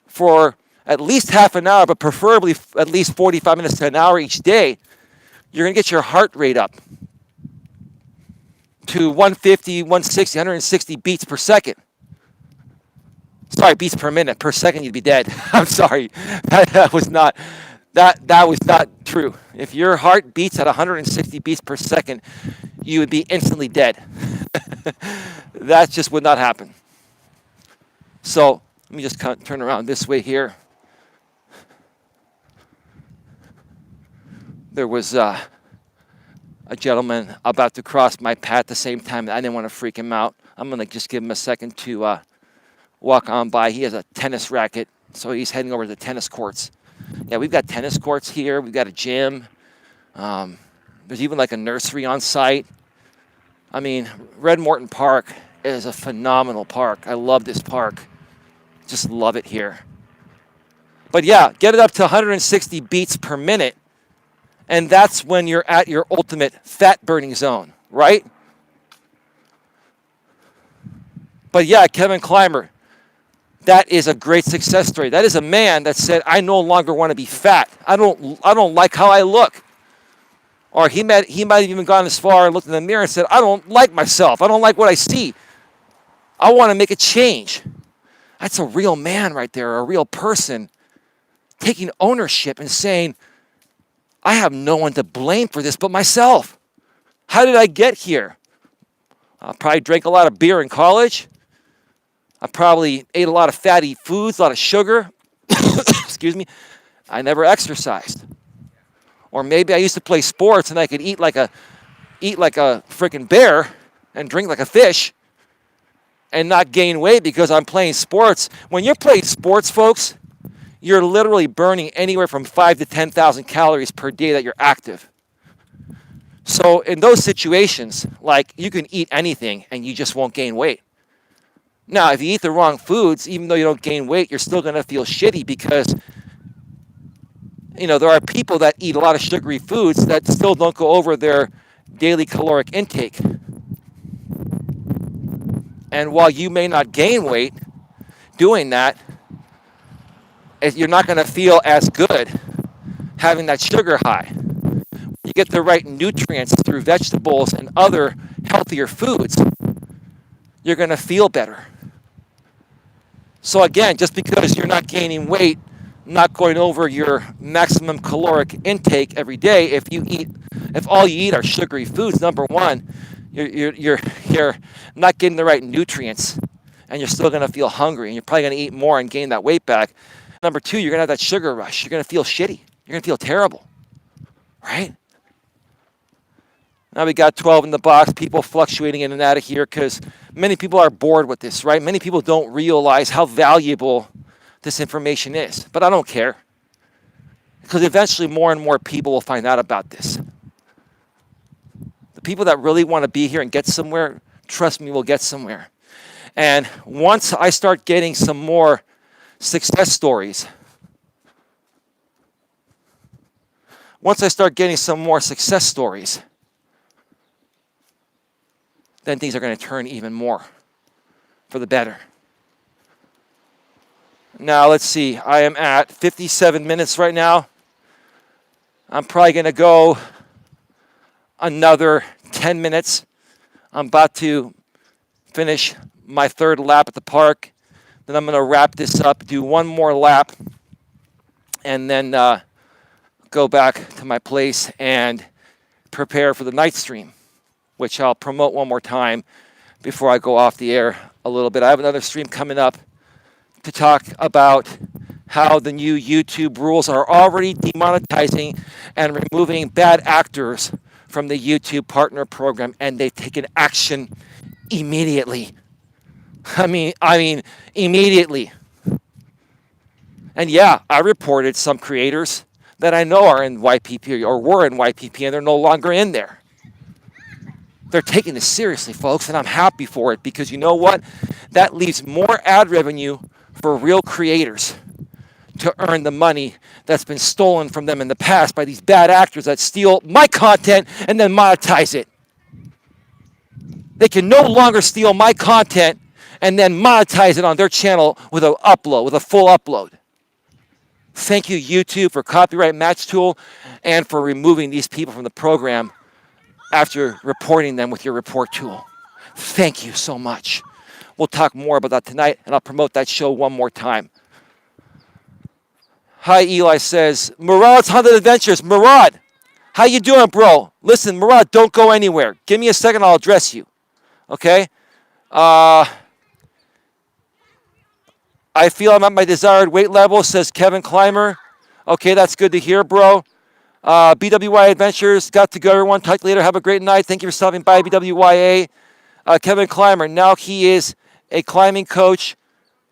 for at least half an hour, but preferably at least 45 minutes to an hour each day. You're going to get your heart rate up to 150, 160, 160 beats per second. Sorry, beats per minute. Per second, you'd be dead. I'm sorry. That was not true. If your heart beats at 160 beats per second, you would be instantly dead. That just would not happen. So let me just turn around this way here. There was a gentleman about to cross my path at the same time. I didn't want to freak him out. I'm going to just give him a second to walk on by. He has a tennis racket, so he's heading over to the tennis courts. Yeah, we've got tennis courts here. We've got a gym. There's even like a nursery on site. I mean, Red Morton Park is a phenomenal park. I love this park. Just love it here. But yeah, get it up to 160 beats per minute, and that's when you're at your ultimate fat burning zone, right? But yeah, Kevin Clymer, that is a great success story. That is a man that said, I no longer want to be fat. I don't like how I look. Or he might have even gone as far and looked in the mirror and said, I don't like myself. I don't like what I see. I want to make a change. That's a real man right there, a real person taking ownership and saying, I have no one to blame for this but myself. How did I get here? Probably drank a lot of beer in college. I probably ate a lot of fatty foods, a lot of sugar. Excuse me. I never exercised. Or maybe I used to play sports and I could eat like a freaking bear and drink like a fish and not gain weight because I'm playing sports. When you're playing sports, folks, you're literally burning anywhere from 5 to 10,000 calories per day that you're active. So in those situations, like, you can eat anything and you just won't gain weight. Now, if you eat the wrong foods, even though you don't gain weight, you're still going to feel shitty because, there are people that eat a lot of sugary foods that still don't go over their daily caloric intake. And while you may not gain weight doing that, you're not going to feel as good having that sugar high. You get the right nutrients through vegetables and other healthier foods, you're going to feel better. So again, just because you're not gaining weight, not going over your maximum caloric intake every day, if all you eat are sugary foods, number one, you're not getting the right nutrients, and you're still going to feel hungry, and you're probably going to eat more and gain that weight back. Number two, you're going to have that sugar rush. You're going to feel shitty. You're going to feel terrible, right? Now we got 12 in the box, people fluctuating in and out of here because many people are bored with this, right? Many people don't realize how valuable this information is, but I don't care because eventually more and more people will find out about this. The people that really want to be here and get somewhere, trust me, will get somewhere. And once I start getting some more success stories, then things are going to turn even more for the better. Now, let's see. I am at 57 minutes right now. I'm probably going to go another 10 minutes. I'm about to finish my third lap at the park. Then I'm going to wrap this up, do one more lap, and then go back to my place and prepare for the night stream, which I'll promote one more time before I go off the air a little bit. I have another stream coming up to talk about how the new YouTube rules are already demonetizing and removing bad actors from the YouTube partner program, and they've taken action immediately. I mean, immediately. And yeah, I reported some creators that I know are in YPP or were in YPP, and they're no longer in there. They're taking this seriously, folks, and I'm happy for it because you know what? That leaves more ad revenue for real creators to earn the money that's been stolen from them in the past by these bad actors that steal my content and then monetize it. They can no longer steal my content and then monetize it on their channel with a full upload. Thank you, YouTube, for Copyright Match Tool and for removing these people from the program after reporting them with your report tool. Thank you so much. We'll talk more about that tonight, and I'll promote that show one more time. Hi, Eli says, Murad's 100 Adventures. Murad, how you doing, bro? Listen, Murad, don't go anywhere. Give me a second, I'll address you. Okay? I feel I'm at my desired weight level, says Kevin Clymer. Okay, that's good to hear, bro. BWY Adventures, got to go, everyone. Talk to you later. Have a great night. Thank you for stopping by, BWYA. Kevin Clymer, now he is a climbing coach,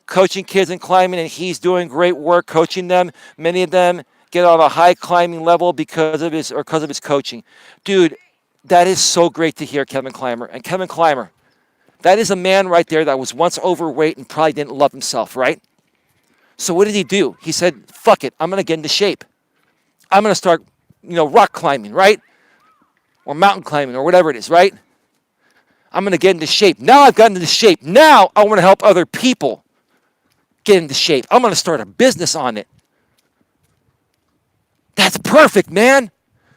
coaching kids in climbing, and he's doing great work coaching them. Many of them get on a high climbing level because of his coaching. Dude, that is so great to hear, Kevin Clymer. And Kevin Clymer, that is a man right there that was once overweight and probably didn't love himself, right? So what did he do? He said, fuck it, I'm going to get into shape. I'm going to start, rock climbing, right? Or mountain climbing or whatever it is, right? I'm going to get into shape. Now I've gotten into shape. Now I want to help other people get into shape. I'm going to start a business on it. That's perfect, man.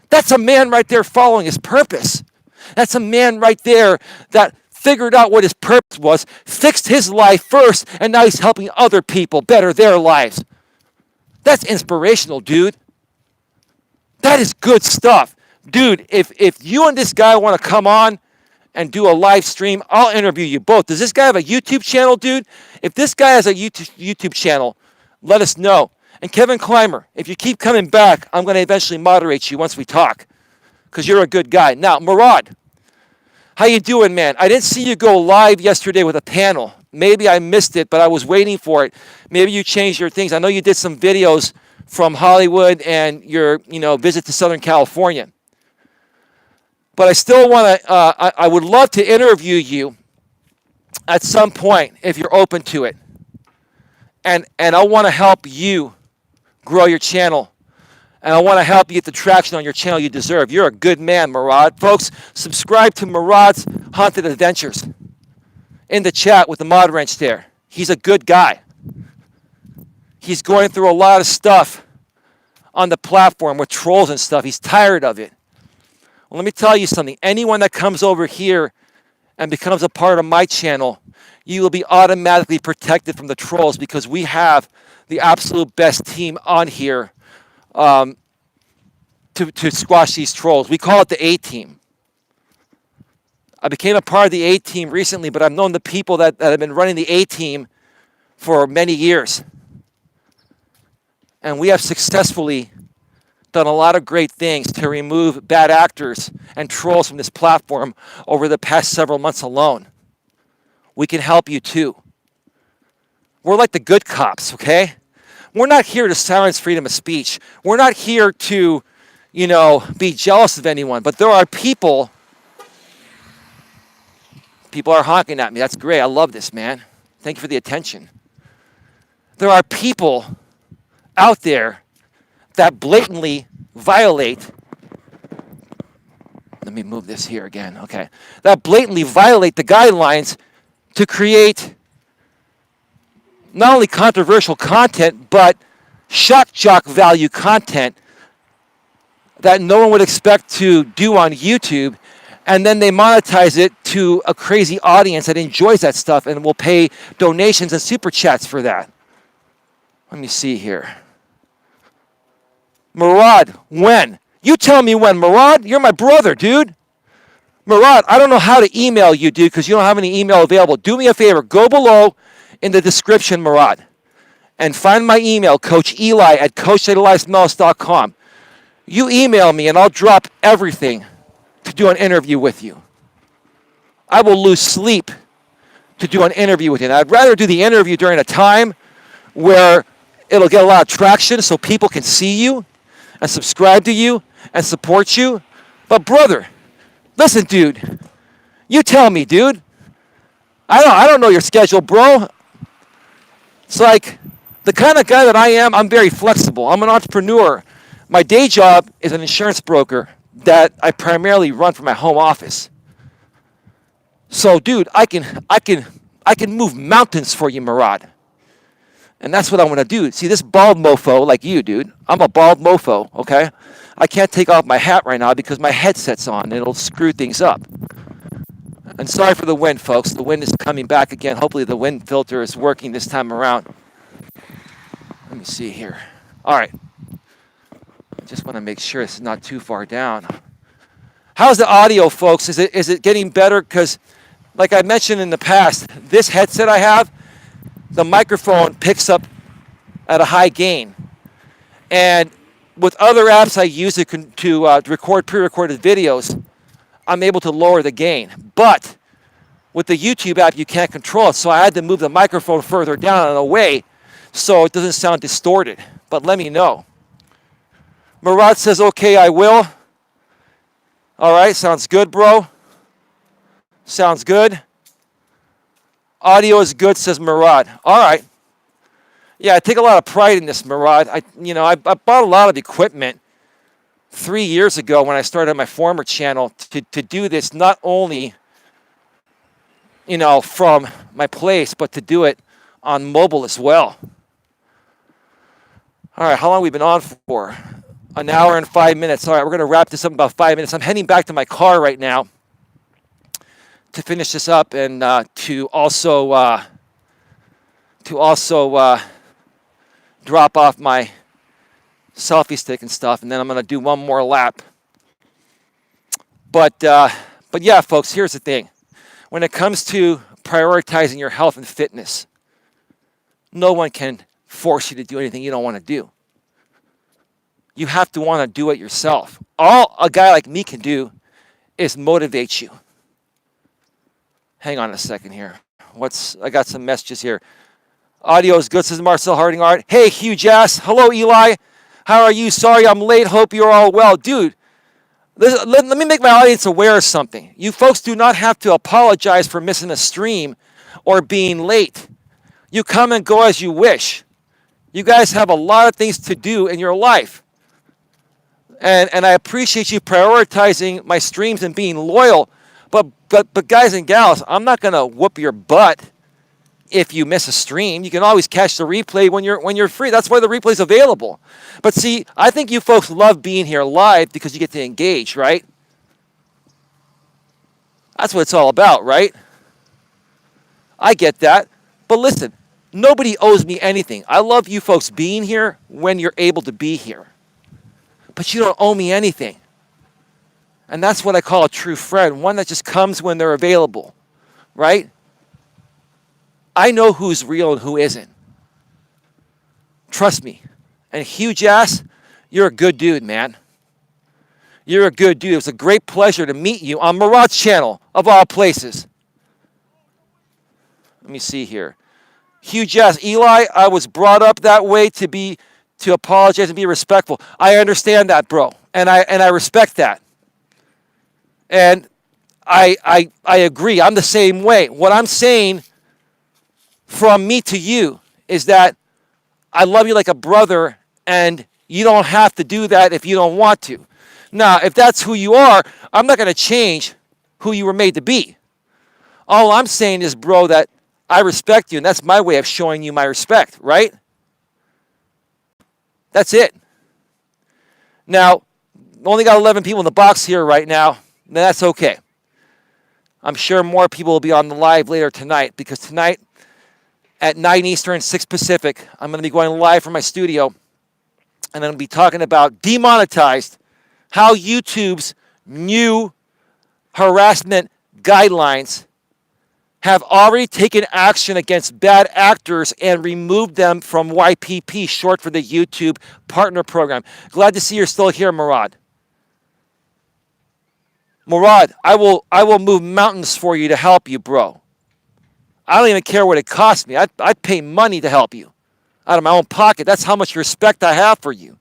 That's a man right there following his purpose. That's a man right there that figured out what his purpose was, fixed his life first, and now he's helping other people better their lives. That's inspirational, dude. That is good stuff. Dude, if you and this guy want to come on and do a live stream, I'll interview you both. Does this guy have a YouTube channel, dude? If this guy has a YouTube channel, let us know. And Kevin Clymer, if you keep coming back, I'm going to eventually moderate you once we talk, because you're a good guy. Now, Murad, how you doing, man? I didn't see you go live yesterday with a panel. Maybe I missed it, but I was waiting for it. Maybe you changed your things. I know you did some videos from Hollywood and your, visit to Southern California. But I still want to, I would love to interview you at some point if you're open to it. And I want to help you grow your channel. And I want to help you get the traction on your channel you deserve. You're a good man, Murad. Folks, subscribe to Murad's Haunted Adventures in the chat with the mod wrench there. He's a good guy. He's going through a lot of stuff on the platform with trolls and stuff. He's tired of it. Well, let me tell you something. Anyone that comes over here and becomes a part of my channel, you will be automatically protected from the trolls, because we have the absolute best team on here to squash these trolls. We call it the A-team. I became a part of the A-team recently, but I've known the people that have been running the A-team for many years. And we have successfully done a lot of great things to remove bad actors and trolls from this platform over the past several months alone. We can help you too. We're like the good cops, okay? We're not here to silence freedom of speech. We're not here to, be jealous of anyone. But there are people are honking at me. That's great. I love this, man. Thank you for the attention. There are people out there that blatantly violate, let me move this here again, okay, that blatantly violate the guidelines to create not only controversial content, but shock jock value content that no one would expect to do on YouTube, and then they monetize it to a crazy audience that enjoys that stuff and will pay donations and super chats for that. Let me see here. Murad, when? You tell me when, Murad. You're my brother, dude. Murad, I don't know how to email you, dude, because you don't have any email available. Do me a favor. Go below in the description, Murad, and find my email, Coach Eli at coacheli@melas.com. You email me, and I'll drop everything to do an interview with you. I will lose sleep to do an interview with you. And I'd rather do the interview during a time where it'll get a lot of traction so people can see you and subscribe to you and support you. But brother, listen, dude, you tell me, dude. I don't know your schedule, bro. It's like the kind of guy that I am, I'm very flexible. I'm an entrepreneur. My day job is an insurance broker that I primarily run from my home office. So, dude, I can move mountains for you, Murad. And that's what I want to do. See, this bald mofo like you, dude, I'm a bald mofo, okay? I can't take off my hat right now because my headset's on and it'll screw things up. And sorry for the wind, folks. The wind is coming back again. Hopefully the wind filter is working this time around. Let me see here. All right. Just want to make sure it's not too far down. How's the audio, folks? Is it getting better? Because, like I mentioned in the past, this headset I have, the microphone picks up at a high gain. And with other apps I use to record pre-recorded videos, I'm able to lower the gain. But with the YouTube app, you can't control it. So I had to move the microphone further down and away so it doesn't sound distorted. But let me know. Murad says, okay, I will. All right, sounds good, bro. Sounds good. Audio is good, says Murad. All right. Yeah, I take a lot of pride in this, Murad. I bought a lot of equipment 3 years ago when I started my former channel to do this, not only, from my place, but to do it on mobile as well. All right, how long have we been on for? An hour and 5 minutes. All right, we're going to wrap this up in about 5 minutes. I'm heading back to my car right now to finish this up and to also drop off my selfie stick and stuff, and then I'm going to do one more lap. But But yeah, folks, here's the thing. When it comes to prioritizing your health and fitness, no one can force you to do anything you don't want to do. You have to want to do it yourself. All a guy like me can do is motivate you. Hang on a second here. I got some messages here. Audio is good, says Marcel Harding Art. Hey, huge ass. Hello, Eli. How are you? Sorry I'm late. Hope you're all well. Dude, let me make my audience aware of something. You folks do not have to apologize for missing a stream or being late. You come and go as you wish. You guys have a lot of things to do in your life. And I appreciate you prioritizing my streams and being loyal. But guys and gals, I'm not going to whoop your butt if you miss a stream. You can always catch the replay when you're free. That's why the replay is available. But see, I think you folks love being here live because you get to engage, right? That's what it's all about, right? I get that. But listen, nobody owes me anything. I love you folks being here when you're able to be here. But you don't owe me anything. And that's what I call a true friend, one that just comes when they're available, right? I know who's real and who isn't. Trust me. And huge ass, you're a good dude, man. You're a good dude. It was a great pleasure to meet you on Murat's channel, of all places. Let me see here. Huge ass, Eli, I was brought up that way to apologize and be respectful. I understand that, bro. And I respect that. And I agree. I'm the same way. What I'm saying from me to you is that I love you like a brother, and you don't have to do that if you don't want to. Now, if that's who you are, I'm not going to change who you were made to be. All I'm saying is, bro, that I respect you, and that's my way of showing you my respect, right? That's it. Now, only got 11 people in the box here right now. That's okay. I'm sure more people will be on the live later tonight, because tonight at 9 Eastern, 6 Pacific, I'm going to be going live from my studio, and I'm going to be talking about demonetized, how YouTube's new harassment guidelines have already taken action against bad actors and removed them from YPP, short for the YouTube Partner Program. Glad to see you're still here, Murad. Murad, I will move mountains for you to help you, bro. I don't even care what it costs me. I'd pay money to help you out of my own pocket. That's how much respect I have for you.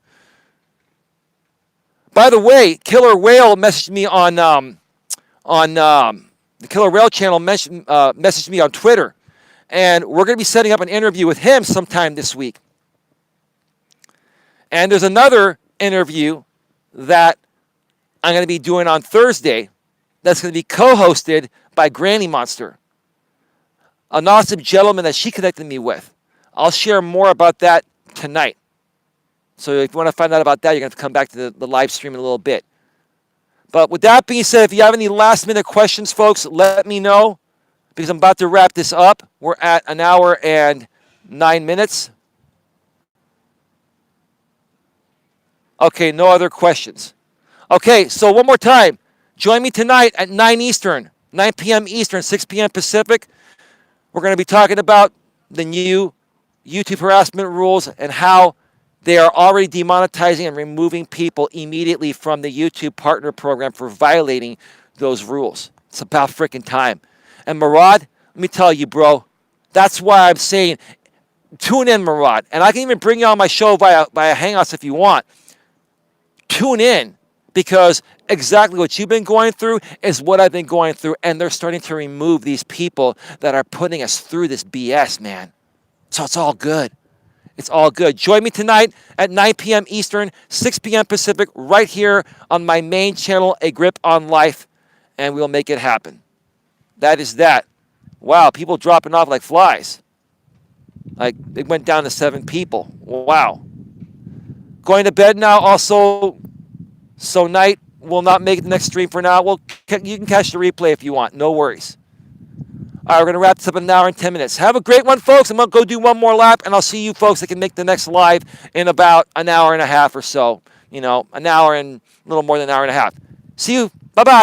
By the way, Killer Whale messaged me on the Killer Whale channel, messaged me on Twitter, and we're going to be setting up an interview with him sometime this week. And there's another interview that I'm going to be doing on Thursday that's going to be co-hosted by Granny Monster, an awesome gentleman that she connected me with. I'll share more about that tonight. So if you want to find out about that, you're going to have to come back to the live stream in a little bit. But with that being said, if you have any last-minute questions, folks, let me know, because I'm about to wrap this up. We're at 1 hour and 9 minutes. Okay, no other questions. Okay, so one more time. Join me tonight at 9 Eastern, 9 p.m. Eastern, 6 p.m. Pacific. We're going to be talking about the new YouTube harassment rules and how they are already demonetizing and removing people immediately from the YouTube Partner Program for violating those rules. It's about freaking time. And Murad, let me tell you, bro, that's why I'm saying tune in, Murad. And I can even bring you on my show via Hangouts if you want. Tune in, because exactly what you've been going through is what I've been going through, and they're starting to remove these people that are putting us through this BS, man. So it's all good. It's all good. Join me tonight at 9 p.m. Eastern, 6 p.m. Pacific, right here on my main channel, A Grip on Life, and we'll make it happen. That is that. Wow, people dropping off like flies. Like, it went down to 7 people. Wow. Going to bed now also, so night will not make the next stream for now. You can catch the replay if you want. No worries. All right, we're going to wrap this up in 1 hour and 10 minutes. Have a great one, folks. I'm going to go do one more lap, and I'll see you folks that can make the next live in about 1 hour and a half or so. You know, 1 hour and a little more than 1 hour and a half. See you. Bye-bye.